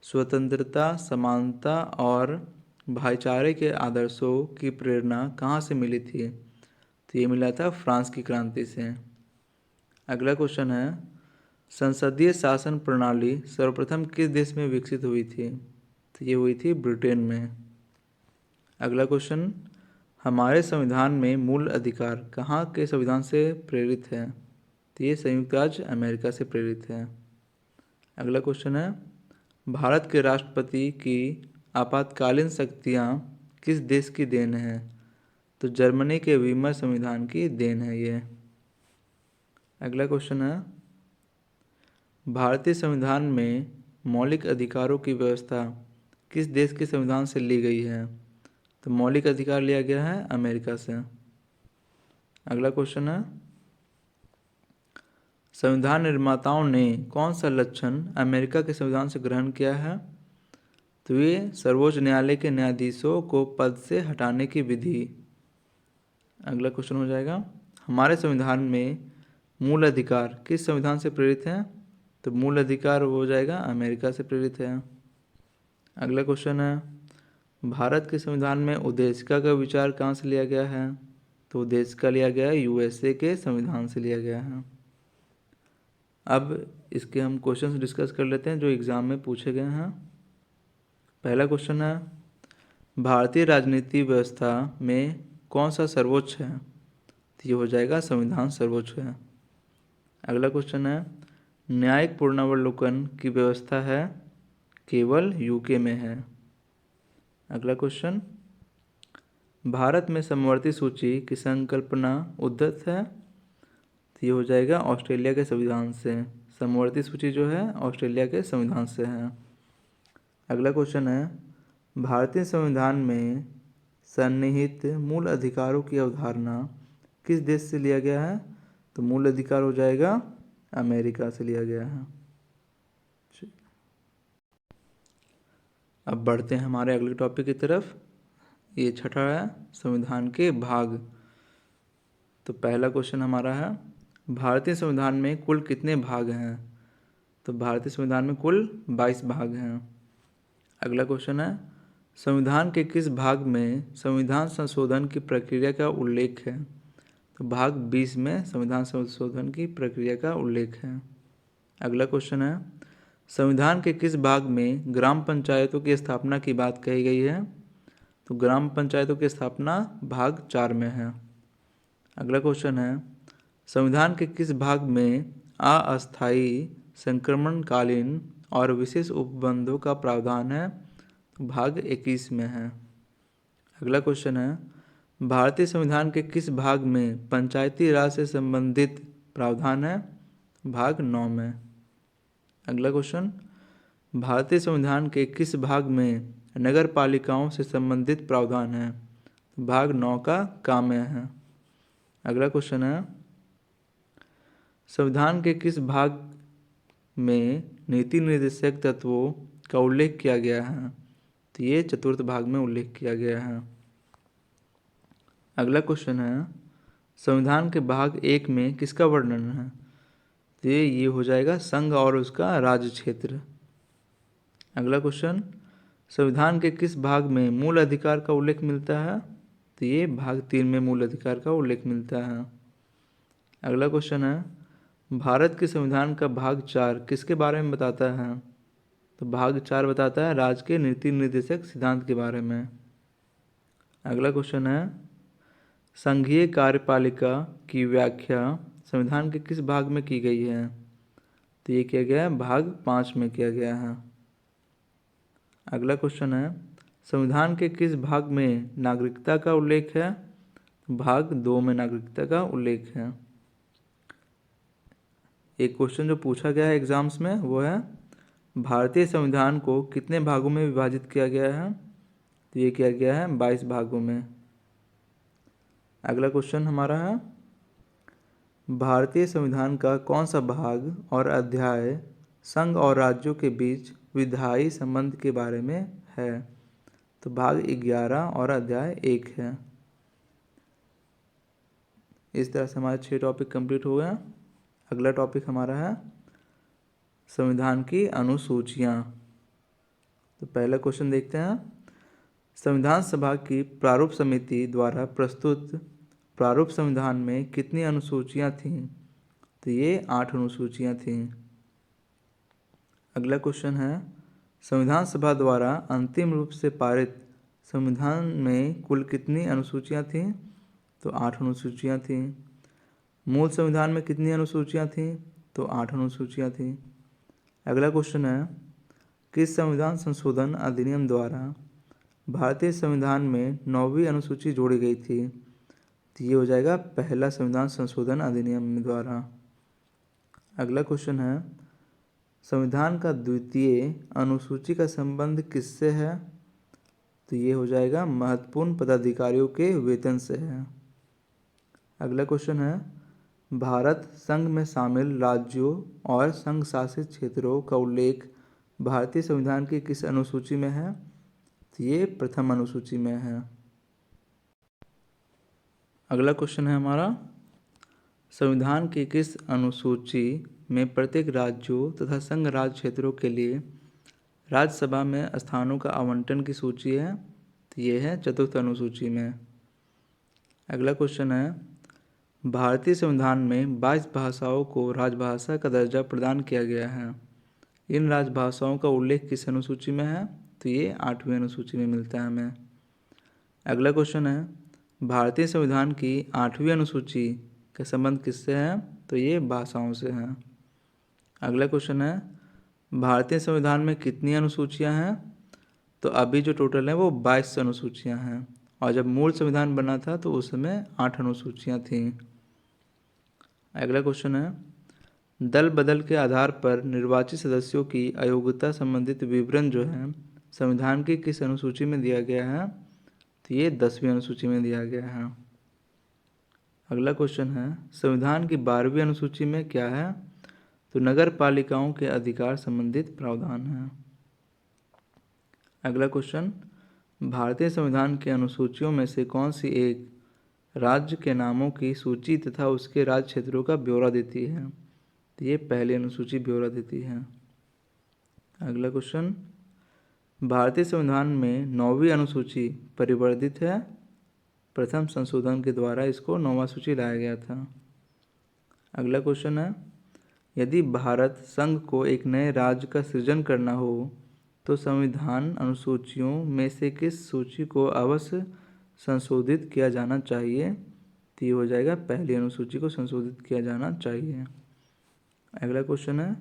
स्वतंत्रता, समानता और भाईचारे के आदर्शों की प्रेरणा कहाँ से मिली थी? तो ये मिला था फ्रांस की क्रांति से। अगला क्वेश्चन है, संसदीय शासन प्रणाली सर्वप्रथम किस देश में विकसित हुई थी? तो ये हुई थी ब्रिटेन में। अगला क्वेश्चन, हमारे संविधान में मूल अधिकार कहाँ के संविधान से प्रेरित है? तो ये संयुक्त राज्य अमेरिका से प्रेरित है। अगला क्वेश्चन है, भारत के राष्ट्रपति की आपातकालीन शक्तियाँ किस देश की देन है? तो जर्मनी के वीमर संविधान की देन है ये। अगला क्वेश्चन है, भारतीय संविधान में मौलिक अधिकारों की व्यवस्था किस देश के संविधान से ली गई है? तो मौलिक अधिकार लिया गया है अमेरिका से। अगला क्वेश्चन है, संविधान निर्माताओं ने कौन सा लक्षण अमेरिका के संविधान से ग्रहण किया है? तो ये सर्वोच्च न्यायालय के न्यायाधीशों को पद से हटाने की विधि। अगला क्वेश्चन हो जाएगा, हमारे संविधान में मूल अधिकार किस संविधान से प्रेरित हैं? तो मूल अधिकार हो जाएगा अमेरिका से प्रेरित है। अगला क्वेश्चन है, भारत के संविधान में उद्देशिका का विचार कहाँ से लिया गया है? तो उद्देशिका लिया गया है यूएसए के संविधान से लिया गया है। अब इसके हम क्वेश्चंस डिस्कस कर लेते हैं जो एग्ज़ाम में पूछे गए हैं। पहला क्वेश्चन है, भारतीय राजनीति व्यवस्था में कौन सा सर्वोच्च है? तो ये हो जाएगा संविधान सर्वोच्च है। अगला क्वेश्चन है, न्यायिक पुनर्वलोकन की व्यवस्था है केवल यूके में है। अगला क्वेश्चन, भारत में समवर्ती सूची की संकल्पना उद्धत है? तो ये हो जाएगा ऑस्ट्रेलिया के संविधान से। समवर्ती सूची जो है ऑस्ट्रेलिया के संविधान से है। अगला क्वेश्चन है, भारतीय संविधान में सन्निहित मूल अधिकारों की अवधारणा किस देश से लिया गया है? तो मूल अधिकार हो जाएगा अमेरिका से लिया गया है। अब बढ़ते हैं हमारे अगले टॉपिक की तरफ। ये छठा है संविधान के भाग। तो पहला क्वेश्चन हमारा है, भारतीय संविधान में कुल कितने भाग हैं? तो भारतीय संविधान में कुल 22 भाग हैं। अगला क्वेश्चन है, संविधान के किस भाग में संविधान संशोधन की प्रक्रिया का उल्लेख है? तो भाग 20 में संविधान संशोधन की प्रक्रिया का उल्लेख है। अगला क्वेश्चन है, संविधान के किस भाग में ग्राम पंचायतों की स्थापना की बात कही गई है? तो ग्राम पंचायतों की स्थापना भाग 4 में है। अगला क्वेश्चन है, संविधान के किस भाग में अस्थायी संक्रमणकालीन और विशेष उपबंधों का प्रावधान है? तो भाग 21 में है। अगला क्वेश्चन है, भारतीय संविधान के किस भाग में पंचायती राज से संबंधित प्रावधान है? भाग 9 में। अगला क्वेश्चन, भारतीय संविधान के किस भाग में नगर पालिकाओं से संबंधित प्रावधान है? भाग 9 का काम है। अगला क्वेश्चन है, संविधान के किस भाग में नीति निर्देशक तत्वों का उल्लेख किया गया है? तो ये चतुर्थ भाग में उल्लेख किया गया है। अगला क्वेश्चन है, संविधान के भाग 1 में किसका वर्णन है? तो ये हो जाएगा संघ और उसका राज्य क्षेत्र। अगला क्वेश्चन, संविधान के किस भाग में मूल अधिकार का उल्लेख मिलता है? तो ये भाग 3 में मूल अधिकार का उल्लेख मिलता है। अगला क्वेश्चन है, भारत के संविधान का भाग 4 किसके बारे में बताता है? तो भाग 4 बताता है राज्य के नीति निर्देशक सिद्धांत के बारे में। अगला क्वेश्चन है, संघीय कार्यपालिका की व्याख्या संविधान के किस भाग में की गई है? तो ये किया गया है भाग 5 में किया गया है। अगला क्वेश्चन है, संविधान के किस भाग में नागरिकता का उल्लेख है? भाग 2 में नागरिकता का उल्लेख है। एक क्वेश्चन जो पूछा गया है एग्जाम्स में वो है, भारतीय संविधान को कितने भागों में विभाजित किया गया है? तो ये किया गया है 22 भागों में। अगला क्वेश्चन हमारा है, भारतीय संविधान का कौन सा भाग और अध्याय संघ और राज्यों के बीच विधायी संबंध के बारे में है? तो भाग 11 और अध्याय 1 है। इस तरह से हमारे 6 टॉपिक कंप्लीट हो गए। अगला टॉपिक हमारा है संविधान की अनुसूचियाँ। तो पहला क्वेश्चन देखते हैं, संविधान सभा की प्रारूप समिति द्वारा प्रस्तुत प्रारूप संविधान में कितनी अनुसूचियाँ थीं? तो ये 8 अनुसूचियाँ थीं। अगला क्वेश्चन है, संविधान सभा द्वारा अंतिम रूप से पारित संविधान में कुल कितनी अनुसूचियाँ थीं? तो 8 अनुसूचियाँ थीं। मूल संविधान में कितनी अनुसूचियाँ थीं? तो 8 अनुसूचियाँ थीं। अगला क्वेश्चन है, किस संविधान संशोधन अधिनियम द्वारा भारतीय संविधान में 9वीं अनुसूची जोड़ी गई थी? तो ये हो जाएगा पहला संविधान संशोधन अधिनियम द्वारा। अगला क्वेश्चन है, संविधान का द्वितीय अनुसूची का संबंध किससे है? तो ये हो जाएगा महत्वपूर्ण पदाधिकारियों के वेतन से है। अगला क्वेश्चन है, भारत संघ में शामिल राज्यों और संघ शासित क्षेत्रों का उल्लेख भारतीय संविधान की किस अनुसूची में है? तो ये प्रथम अनुसूची में है। अगला क्वेश्चन है हमारा, संविधान की किस अनुसूची में प्रत्येक राज्यों तथा संघ राज्य क्षेत्रों के लिए राज्यसभा में स्थानों का आवंटन की सूची है? तो ये है चतुर्थ अनुसूची में। अगला क्वेश्चन है, भारतीय संविधान में 22 भाषाओं को राजभाषा का दर्जा प्रदान किया गया है। इन राजभाषाओं का उल्लेख किस अनुसूची में है? तो ये 8वीं अनुसूची में मिलता है हमें। अगला क्वेश्चन है, भारतीय संविधान की 8वीं अनुसूची का संबंध किससे है? तो ये भाषाओं से है। अगला क्वेश्चन है, भारतीय संविधान में कितनी अनुसूचियां हैं? तो अभी जो टोटल है वो 22 अनुसूचियां हैं, और जब मूल संविधान बना था तो उस समय 8 अनुसूचियां थीं। अगला क्वेश्चन है, दल बदल के आधार पर निर्वाचित सदस्यों की अयोग्यता संबंधित विवरण जो है संविधान की किस अनुसूची में दिया गया है? तो ये 10वीं अनुसूची में दिया गया है। अगला क्वेश्चन है, संविधान की 12वीं अनुसूची में क्या है? तो नगर पालिकाओं के अधिकार संबंधित प्रावधान है। अगला क्वेश्चन, भारतीय संविधान के अनुसूचियों में से कौन सी एक राज्य के नामों की सूची तथा उसके राज्य क्षेत्रों का ब्यौरा देती है? तो ये पहली अनुसूची ब्यौरा देती है। अगला क्वेश्चन, भारतीय संविधान में 9वीं अनुसूची परिवर्धित है। प्रथम संशोधन के द्वारा इसको 9वां सूची लाया गया था। अगला क्वेश्चन है, यदि भारत संघ को एक नए राज्य का सृजन करना हो तो संविधान अनुसूचियों में से किस सूची को अवश्य संशोधित किया जाना चाहिए? तो ये हो जाएगा पहली अनुसूची को संशोधित किया जाना चाहिए। अगला क्वेश्चन है,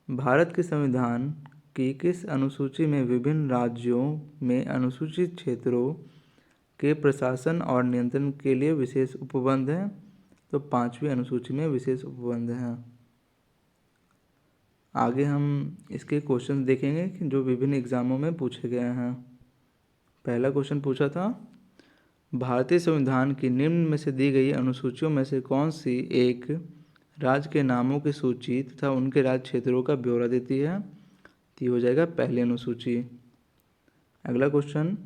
भारत के संविधान की किस अनुसूची में विभिन्न राज्यों में अनुसूचित क्षेत्रों के प्रशासन और नियंत्रण के लिए विशेष उपबंध हैं? तो 5वीं अनुसूची में विशेष उपबंध हैं। आगे हम इसके क्वेश्चन देखेंगे कि जो विभिन्न एग्जामों में पूछे गए हैं। पहला क्वेश्चन पूछा था, भारतीय संविधान की निम्न में से दी गई अनुसूचियों में से कौन सी एक राज्य के नामों की सूची तथा उनके राज्य क्षेत्रों का ब्यौरा देती है? तो ये हो जाएगा पहली अनुसूची। अगला क्वेश्चन,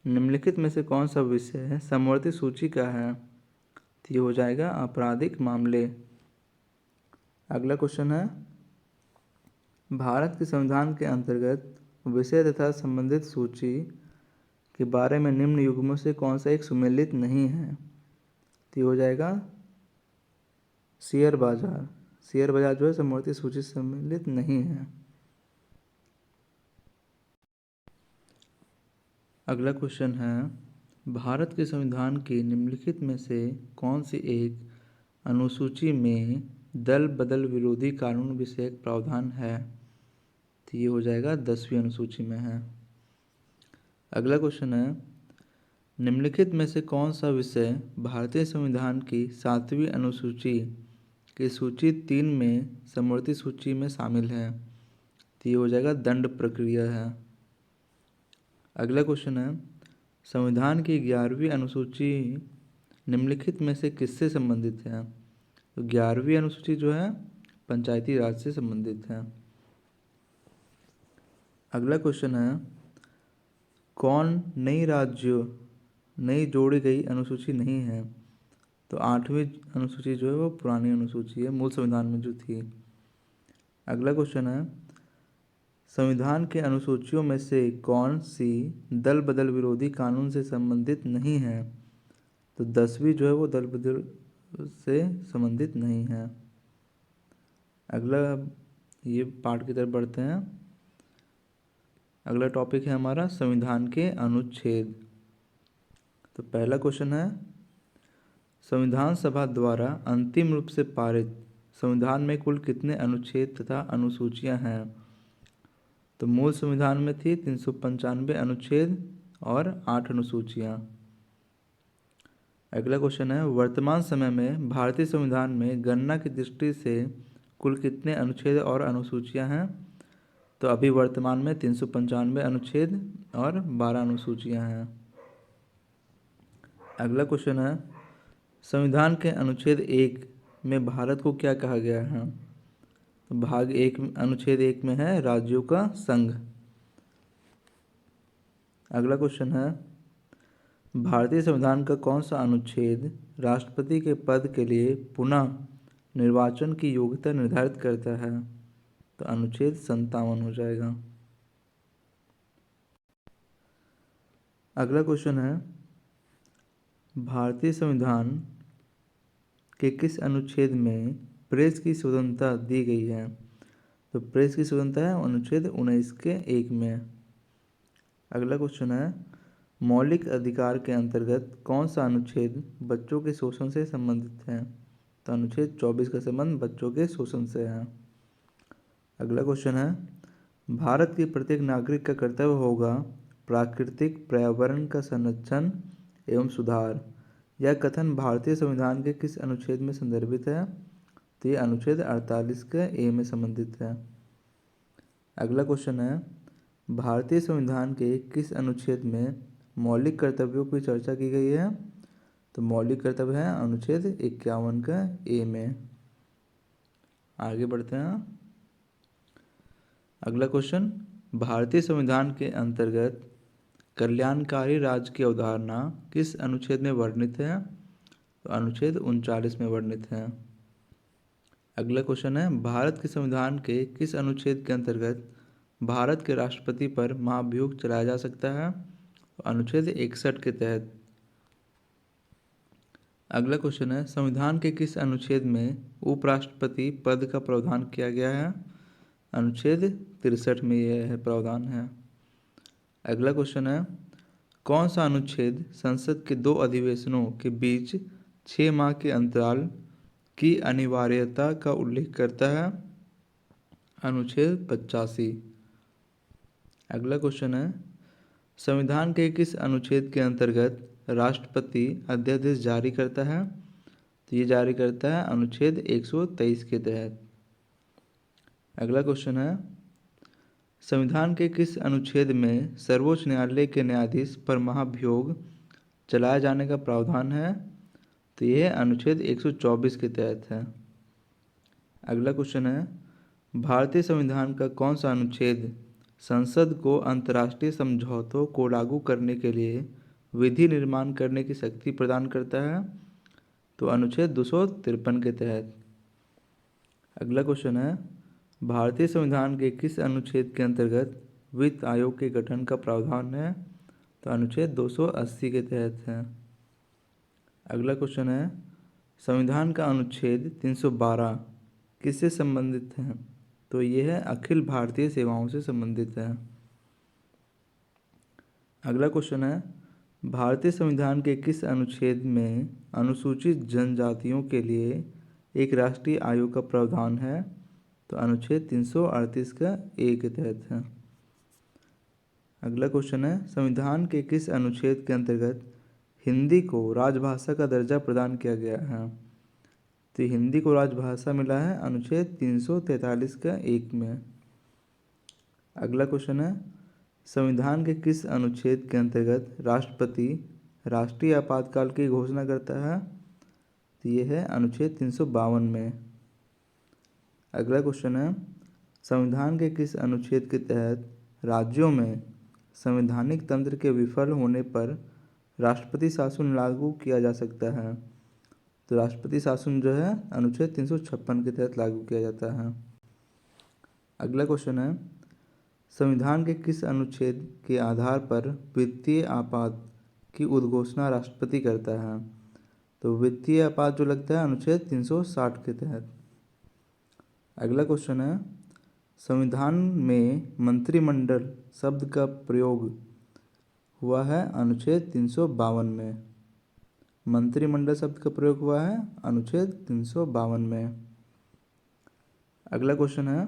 निम्नलिखित में से कौन सा विषय समवर्ती सूची का है? तो ये हो जाएगा आपराधिक मामले। अगला क्वेश्चन है, भारत के संविधान के अंतर्गत विषय तथा संबंधित सूची के बारे में निम्न युग्मों से कौन सा एक सुमेलित नहीं है? तो ये हो जाएगा शेयर बाजार। शेयर बाजार जो है समवर्ती सूची से सम्मिलित नहीं है। अगला क्वेश्चन है, भारत के संविधान की निम्नलिखित में से कौन सी एक अनुसूची में दल बदल विरोधी कानून विषयक प्रावधान है? तो ये हो जाएगा 10वीं अनुसूची में है। अगला क्वेश्चन है, निम्नलिखित में से कौन सा विषय भारतीय संविधान की 7वीं अनुसूची की सूची 3 में समवर्ती सूची में शामिल है? तो ये हो जाएगा दंड प्रक्रिया है। अगला क्वेश्चन है, संविधान की 11वीं अनुसूची निम्नलिखित में से किससे संबंधित है? तो 11वीं अनुसूची जो है पंचायती राज से संबंधित है। अगला क्वेश्चन है, कौन नई जोड़ी गई अनुसूची नहीं है? तो 8वीं अनुसूची जो है वो पुरानी अनुसूची है, मूल संविधान में जो थी। अगला क्वेश्चन है, संविधान के अनुसूचियों में से कौन सी दल बदल विरोधी कानून से संबंधित नहीं है? तो 10वीं जो है वो दल बदल से संबंधित नहीं है। अगला ये पार्ट की तरफ बढ़ते हैं। अगला टॉपिक है हमारा संविधान के अनुच्छेद। तो पहला क्वेश्चन है, संविधान सभा द्वारा अंतिम रूप से पारित संविधान में कुल कितने अनुच्छेद तथा अनुसूचियां हैं? तो मूल संविधान में थी 395 अनुच्छेद और 8 अनुसूचियां। अगला क्वेश्चन है, वर्तमान समय में भारतीय संविधान में गणना की दृष्टि से कुल कितने अनुच्छेद और अनुसूचियां हैं? तो अभी वर्तमान में 395 अनुच्छेद और 12 अनुसूचियां हैं। अगला क्वेश्चन है, संविधान के अनुच्छेद 1 में भारत को क्या कहा गया है? तो भाग 1 अनुच्छेद 1 में है राज्यों का संघ। अगला क्वेश्चन है, भारतीय संविधान का कौन सा अनुच्छेद राष्ट्रपति के पद के लिए पुनः निर्वाचन की योग्यता निर्धारित करता है? तो अनुच्छेद 57 हो जाएगा। अगला क्वेश्चन है, भारतीय संविधान के किस अनुच्छेद में प्रेस की स्वतंत्रता दी गई है? तो प्रेस की स्वतंत्रता है अनुच्छेद 19 के 1 में। अगला क्वेश्चन है, मौलिक अधिकार के अंतर्गत कौन सा अनुच्छेद बच्चों के शोषण से संबंधित है? तो अनुच्छेद 24 का संबंध बच्चों के शोषण से है। अगला क्वेश्चन है, भारत के प्रत्येक नागरिक का कर्तव्य होगा प्राकृतिक पर्यावरण का संरक्षण एवं सुधार। यह कथन भारतीय संविधान के किस अनुच्छेद में संदर्भित है? तो ये अनुच्छेद 48 के ए में संबंधित है। अगला क्वेश्चन है, भारतीय संविधान के किस अनुच्छेद में मौलिक कर्तव्यों की चर्चा की गई है? तो मौलिक कर्तव्य है अनुच्छेद 51 का ए में। आगे बढ़ते हैं। अगला क्वेश्चन, भारतीय संविधान के अंतर्गत कल्याणकारी राज्य की अवधारणा किस अनुच्छेद में वर्णित है? तो अनुच्छेद 39 में वर्णित है। अगला क्वेश्चन है, भारत के संविधान के किस अनुच्छेद के अंतर्गत भारत के राष्ट्रपति पर महाभियोग चलाया जा सकता है? तो अनुच्छेद 61 के तहत। अगला क्वेश्चन है, संविधान के किस अनुच्छेद में उपराष्ट्रपति पद का प्रावधान किया गया है? अनुच्छेद 63 में यह प्रावधान है। अगला क्वेश्चन है, कौन सा अनुच्छेद संसद के 2 अधिवेशनों के बीच 6 माह के अंतराल की अनिवार्यता का उल्लेख करता है? अनुच्छेद 85। अगला क्वेश्चन है, संविधान के किस अनुच्छेद के अंतर्गत राष्ट्रपति अध्यादेश जारी करता है? तो ये जारी करता है अनुच्छेद 123 के तहत। अगला क्वेश्चन है, संविधान के किस अनुच्छेद में सर्वोच्च न्यायालय के न्यायाधीश पर महाभियोग चलाए जाने का प्रावधान है? तो यह अनुच्छेद 124 के तहत है। अगला क्वेश्चन है, भारतीय संविधान का कौन सा अनुच्छेद संसद को अंतर्राष्ट्रीय समझौतों को लागू करने के लिए विधि निर्माण करने की शक्ति प्रदान करता है? तो अनुच्छेद 253 के तहत। अगला क्वेश्चन है, भारतीय संविधान के किस अनुच्छेद के अंतर्गत वित्त आयोग के गठन का प्रावधान है? तो अनुच्छेद 280 के तहत है। अगला क्वेश्चन है, संविधान का अनुच्छेद 312 किससे संबंधित है? तो ये है अखिल भारतीय सेवाओं से संबंधित है। अगला क्वेश्चन है, भारतीय संविधान के किस अनुच्छेद में अनुसूचित जनजातियों के लिए एक राष्ट्रीय आयोग का प्रावधान है? तो अनुच्छेद 338 का ए के तहत है। अगला क्वेश्चन है, संविधान के किस अनुच्छेद के अंतर्गत हिंदी को राजभाषा का दर्जा प्रदान किया गया है? तो हिंदी को राजभाषा मिला है अनुच्छेद 343 का 1 में। अगला क्वेश्चन है, संविधान के किस अनुच्छेद के अंतर्गत राष्ट्रपति राष्ट्रीय आपातकाल की घोषणा करता है? तो ये है अनुच्छेद 352 में। अगला क्वेश्चन है, संविधान के किस अनुच्छेद के तहत राज्यों में संवैधानिक तंत्र के विफल होने पर राष्ट्रपति शासन लागू किया जा सकता है? तो राष्ट्रपति शासन जो है अनुच्छेद 356 के तहत लागू किया जाता है। अगला क्वेश्चन है, संविधान के किस अनुच्छेद के आधार पर वित्तीय आपात की उद्घोषणा राष्ट्रपति करता है? तो वित्तीय आपात जो लगता है अनुच्छेद 360 के तहत। अगला क्वेश्चन है, संविधान में मंत्रिमंडल शब्द का प्रयोग हुआ है अनुच्छेद 352 में। मंत्रिमंडल शब्द का प्रयोग हुआ है अनुच्छेद 352 में। अगला क्वेश्चन है,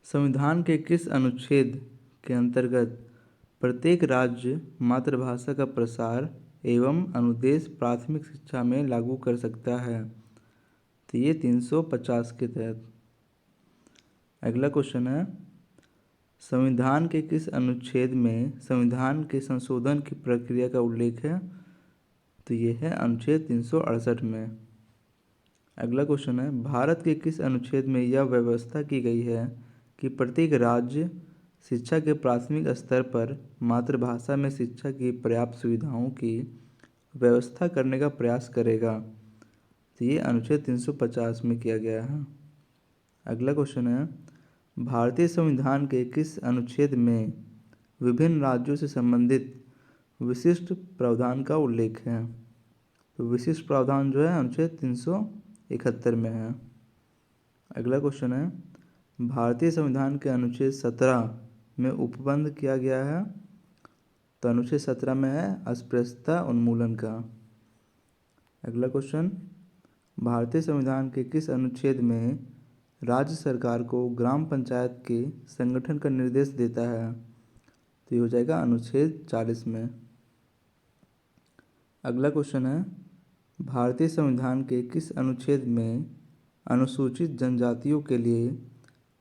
संविधान के किस अनुच्छेद के अंतर्गत प्रत्येक राज्य मातृभाषा का प्रसार एवं अनुदेश प्राथमिक शिक्षा में लागू कर सकता है? तो ये 350 के तहत। अगला क्वेश्चन है, संविधान के किस अनुच्छेद में संविधान के संशोधन की प्रक्रिया का उल्लेख है? तो ये है अनुच्छेद 368 में। अगला क्वेश्चन है, भारत के किस अनुच्छेद में यह व्यवस्था की गई है कि प्रत्येक राज्य शिक्षा के प्राथमिक स्तर पर मातृभाषा में शिक्षा की पर्याप्त सुविधाओं की व्यवस्था करने का प्रयास करेगा? तो ये अनुच्छेद 350 में किया गया है। अगला क्वेश्चन है, भारतीय संविधान के किस अनुच्छेद में विभिन्न राज्यों से संबंधित विशिष्ट प्रावधान का उल्लेख है? तो विशिष्ट प्रावधान जो है अनुच्छेद 371 में है। अगला क्वेश्चन है, भारतीय संविधान के अनुच्छेद 17 में उपबंध किया गया है? तो अनुच्छेद 17 में है अस्पृश्यता उन्मूलन का। अगला क्वेश्चन, भारतीय संविधान के किस अनुच्छेद में राज्य सरकार को ग्राम पंचायत के संगठन का निर्देश देता है? तो ये हो जाएगा अनुच्छेद 40 में। अगला क्वेश्चन है, भारतीय संविधान के किस अनुच्छेद में अनुसूचित जनजातियों के लिए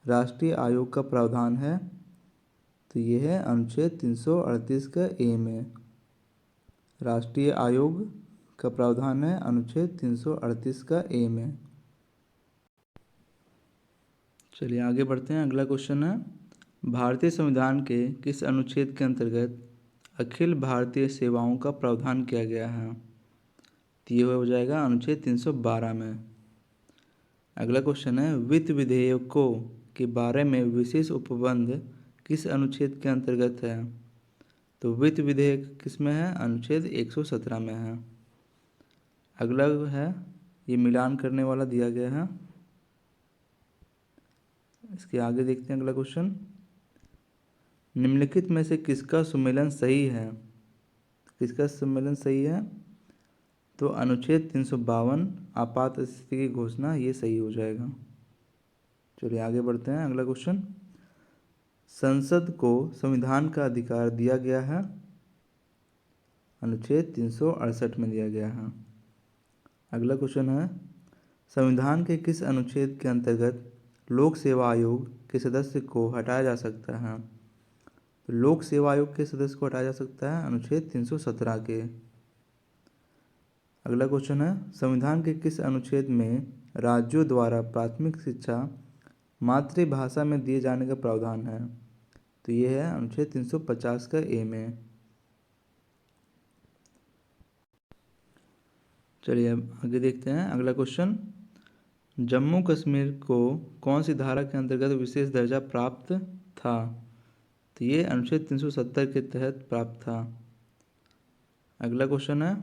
राष्ट्रीय आयोग का प्रावधान है? तो ये है अनुच्छेद 338 का ए में। राष्ट्रीय आयोग का प्रावधान है अनुच्छेद 338 का ए में। चलिए आगे बढ़ते हैं। अगला क्वेश्चन है, भारतीय संविधान के किस अनुच्छेद के अंतर्गत अखिल भारतीय सेवाओं का प्रावधान किया गया है? तो ये हो जाएगा अनुच्छेद 312 में। अगला क्वेश्चन है, वित्त विधेयकों के बारे में विशेष उपबंध किस अनुच्छेद के अंतर्गत है? तो वित्त विधेयक किस में है? अनुच्छेद 117 में है। अगला है, ये मिलान करने वाला दिया गया है। इसके आगे देखते हैं अगला क्वेश्चन, निम्नलिखित में से किसका सुमेलन सही है? किसका सुमेलन सही है? तो अनुच्छेद 352 आपात स्थिति की घोषणा, ये सही हो जाएगा। चलिए आगे बढ़ते हैं। अगला क्वेश्चन, संसद को संविधान का अधिकार दिया गया है? अनुच्छेद 368 में दिया गया है। अगला क्वेश्चन है, संविधान के किस अनुच्छेद के अंतर्गत लोक सेवा आयोग के सदस्य को हटाया जा सकता है? तो लोक सेवा आयोग के सदस्य को हटाया जा सकता है अनुच्छेद 317 के। अगला क्वेश्चन है, संविधान के किस अनुच्छेद में राज्यों द्वारा प्राथमिक शिक्षा मातृभाषा में दिए जाने का प्रावधान है? तो ये है अनुच्छेद 350 का ए में। चलिए अब आगे देखते हैं। अगला क्वेश्चन, जम्मू कश्मीर को कौन सी धारा के अंतर्गत विशेष दर्जा प्राप्त था? तो ये अनुच्छेद 370 के तहत प्राप्त था। अगला क्वेश्चन है,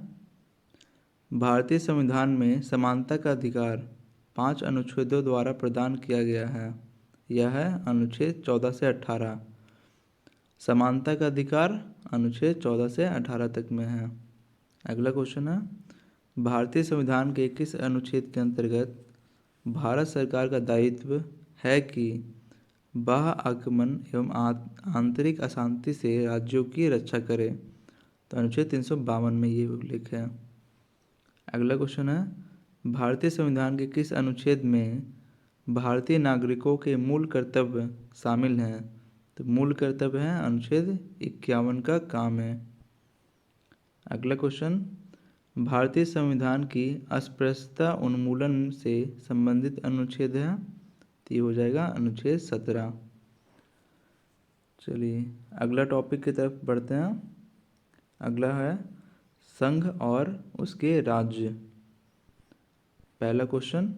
भारतीय संविधान में समानता का अधिकार 5 अनुच्छेदों द्वारा प्रदान किया गया है? यह है अनुच्छेद 14 से 18। समानता का अधिकार अनुच्छेद 14 से 18 तक में है। अगला क्वेश्चन है, भारतीय संविधान के किस अनुच्छेद के अंतर्गत भारत सरकार का दायित्व है कि बाह्य आक्रमण एवं आंतरिक अशांति से राज्यों की रक्षा करे? तो अनुच्छेद 352 में ये उल्लेख है। अगला क्वेश्चन है, भारतीय संविधान के किस अनुच्छेद में भारतीय नागरिकों के मूल कर्तव्य शामिल हैं? तो मूल कर्तव्य है अनुच्छेद 51 का काम है। अगला क्वेश्चन, भारतीय संविधान की अस्पृश्यता उन्मूलन से संबंधित अनुच्छेद है? तो ये हो जाएगा अनुच्छेद 17। चलिए अगला टॉपिक की तरफ बढ़ते हैं। अगला है संघ और उसके राज्य। पहला क्वेश्चन,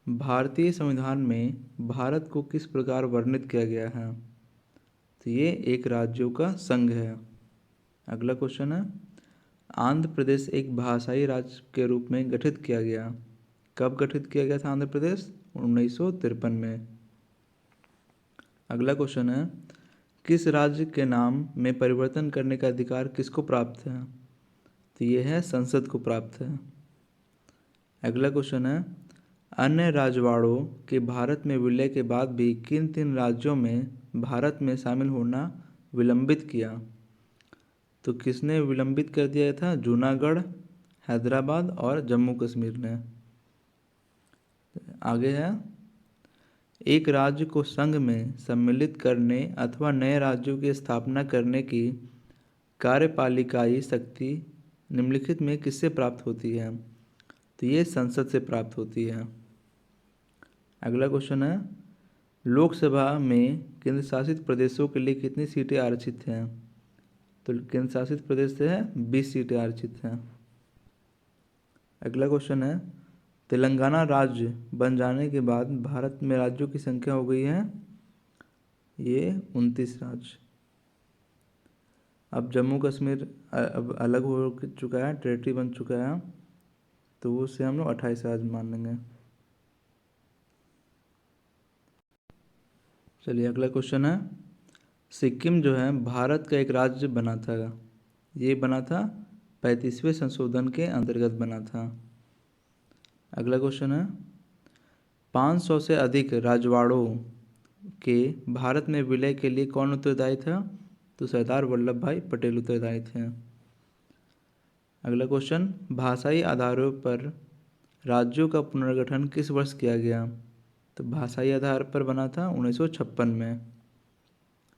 भारतीय संविधान में भारत को किस प्रकार वर्णित किया गया है? तो ये एक राज्यों का संघ है। अगला क्वेश्चन है, आंध्र प्रदेश एक भाषाई राज्य के रूप में गठित किया गया। कब गठित किया गया था आंध्र प्रदेश? 1953 में। अगला क्वेश्चन है, किस राज्य के नाम में परिवर्तन करने का अधिकार किसको प्राप्त है? तो ये है संसद को प्राप्त है। अगला क्वेश्चन है, अन्य राजवाड़ों के भारत में विलय के बाद भी किन 3 राज्यों में भारत में शामिल होना विलंबित किया? तो किसने विलंबित कर दिया था? जूनागढ़, हैदराबाद और जम्मू कश्मीर ने। आगे है, एक राज्य को संघ में सम्मिलित करने अथवा नए राज्यों की स्थापना करने की कार्यपालिकाई शक्ति निम्नलिखित में किससे प्राप्त होती है? तो ये संसद से प्राप्त होती है। अगला क्वेश्चन है, लोकसभा में केंद्र शासित प्रदेशों के लिए कितनी सीटें आरक्षित हैं? तो केंद्र शासित प्रदेश से है 20 सीटें आरक्षित हैं। अगला क्वेश्चन है, तेलंगाना राज्य बन जाने के बाद भारत में राज्यों की संख्या हो गई है ये 29 राज्य। अब जम्मू कश्मीर अब अलग हो चुका है, टेरिटरी बन चुका है, तो उससे हम लोग 28 राज्य मान लेंगे। चलिए अगला क्वेश्चन है, सिक्किम जो है भारत का एक राज्य बना था। ये बना था 35वें संशोधन के अंतर्गत बना था। अगला क्वेश्चन है, 500 से अधिक राजवाड़ों के भारत में विलय के लिए कौन उत्तरदायी था? तो सरदार वल्लभ भाई पटेल उत्तरदायी थे। अगला क्वेश्चन, भाषाई आधारों पर राज्यों का पुनर्गठन किस वर्ष किया गया? तो भाषाई आधार पर बना था 1956 में।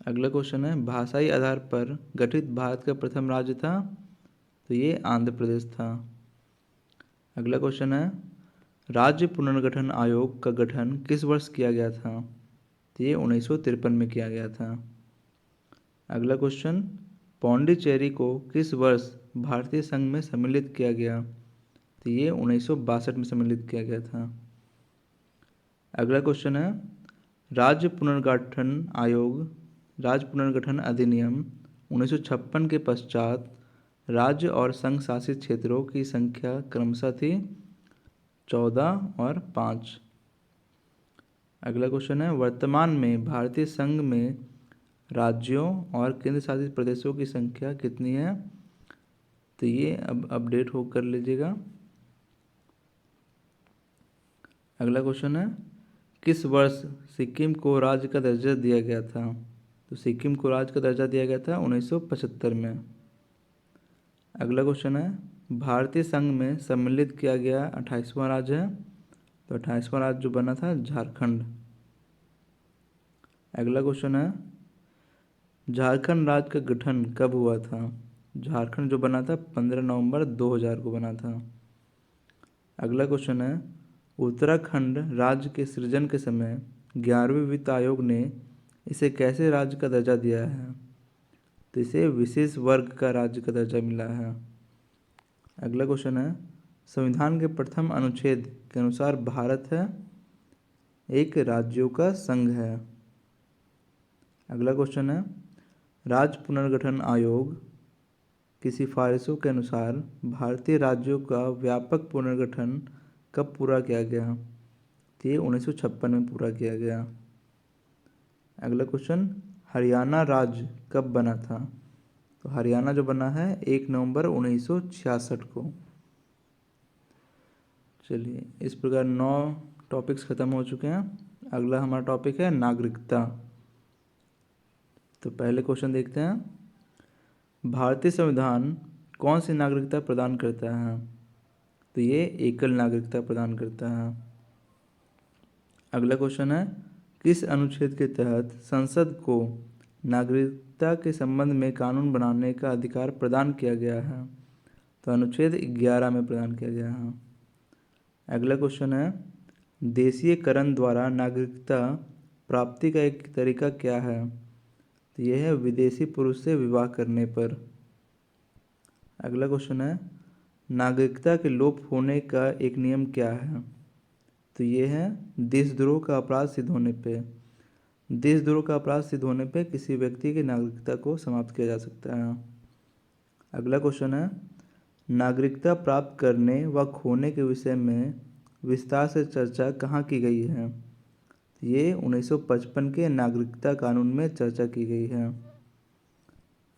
अगला क्वेश्चन है, भाषाई आधार पर गठित भारत का प्रथम राज्य था? तो ये आंध्र प्रदेश था। अगला क्वेश्चन है, राज्य पुनर्गठन आयोग का गठन किस वर्ष किया गया था? तो ये 1953 में किया गया था। अगला क्वेश्चन, पौंडीचेरी को किस वर्ष भारतीय संघ में सम्मिलित किया गया? तो ये 1962 में सम्मिलित किया गया था। अगला क्वेश्चन है, राज्य पुनर्गठन आयोग राज्य पुनर्गठन अधिनियम 1956 के पश्चात राज्य और संघ शासित क्षेत्रों की संख्या क्रमशः थी 14 और 5। अगला क्वेश्चन है, वर्तमान में भारतीय संघ में राज्यों और केंद्र शासित प्रदेशों की संख्या कितनी है? तो ये अब अपडेट हो कर लीजिएगा। अगला क्वेश्चन है, किस वर्ष सिक्किम को राज्य का दर्जा दिया गया था? तो सिक्किम को राज्य का दर्जा दिया गया था 1975 में। अगला क्वेश्चन है, भारतीय संघ में सम्मिलित किया गया 28वां राज्य है? तो 28वां राज्य जो बना था झारखंड। अगला क्वेश्चन है, झारखंड राज्य का गठन कब हुआ था? झारखंड जो बना था 15 नवंबर 2000 को बना था। अगला क्वेश्चन है, उत्तराखंड राज्य के सृजन के समय 11वें वित्त आयोग ने इसे कैसे राज्य का दर्जा दिया है? तो इसे विशेष वर्ग का राज्य का दर्जा मिला है। अगला क्वेश्चन है, संविधान के प्रथम अनुच्छेद के अनुसार भारत है एक राज्यों का संघ है। अगला क्वेश्चन है, राज्य पुनर्गठन आयोग की सिफारिशों के अनुसार भारतीय राज्यों का व्यापक पुनर्गठन कब पूरा किया गया? तो ये 1956 में पूरा किया गया। अगला क्वेश्चन, हरियाणा राज्य कब बना था? तो हरियाणा जो बना है 1 नवंबर 1966 को। चलिए, इस प्रकार 9 टॉपिक्स ख़त्म हो चुके हैं। अगला हमारा टॉपिक है नागरिकता। तो पहले क्वेश्चन देखते हैं, भारतीय संविधान कौन सी नागरिकता प्रदान करता है? तो ये एकल नागरिकता प्रदान करता है। अगला क्वेश्चन है, किस अनुच्छेद के तहत संसद को नागरिकता के संबंध में कानून बनाने का अधिकार प्रदान किया गया है? तो अनुच्छेद 11 में प्रदान किया गया है। अगला क्वेश्चन है, देशीयकरण द्वारा नागरिकता प्राप्ति का एक तरीका क्या है? तो यह है विदेशी पुरुष से विवाह करने पर। अगला क्वेश्चन है, नागरिकता के लोप होने का एक नियम क्या है? तो ये है देशद्रोह का अपराध सिद्ध होने पे। देशद्रोह का अपराध सिद्ध होने पे किसी व्यक्ति की नागरिकता को समाप्त किया जा सकता है। अगला क्वेश्चन है, नागरिकता प्राप्त करने व खोने के विषय में विस्तार से चर्चा कहाँ की गई है? ये 1955 के नागरिकता कानून में चर्चा की गई है।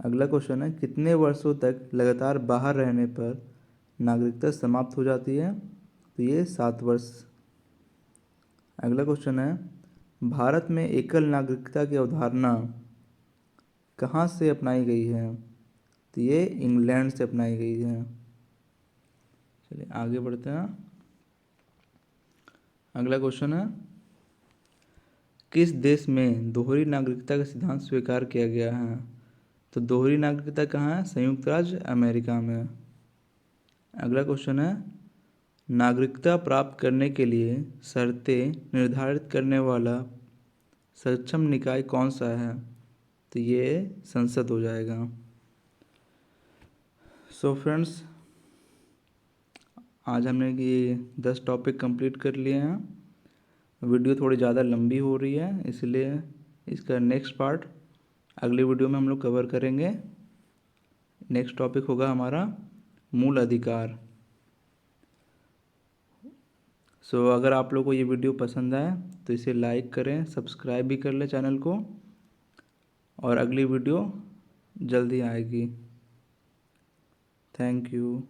अगला क्वेश्चन है, कितने वर्षों तक लगातार बाहर रहने पर नागरिकता समाप्त हो जाती है? तो ये 7 वर्ष। अगला क्वेश्चन है, भारत में एकल नागरिकता की अवधारणा कहाँ से अपनाई गई है? तो ये इंग्लैंड से अपनाई गई है। चलिए आगे बढ़ते हैं। अगला क्वेश्चन है, किस देश में दोहरी नागरिकता का सिद्धांत स्वीकार किया गया है? तो दोहरी नागरिकता कहाँ है? संयुक्त राज्य अमेरिका में। अगला क्वेश्चन है, नागरिकता प्राप्त करने के लिए शर्तें निर्धारित करने वाला सक्षम निकाय कौन सा है? तो ये संसद हो जाएगा। सो फ्रेंड्स, आज हमने ये 10 टॉपिक कंप्लीट कर लिए हैं। वीडियो थोड़ी ज़्यादा लंबी हो रही है, इसलिए इसका नेक्स्ट पार्ट अगली वीडियो में हम लोग कवर करेंगे। नेक्स्ट टॉपिक होगा हमारा मूल अधिकार। सो अगर आप लोग को ये वीडियो पसंद आए तो इसे लाइक करें, सब्सक्राइब भी कर लें चैनल को, और अगली वीडियो जल्दी आएगी। Thank you.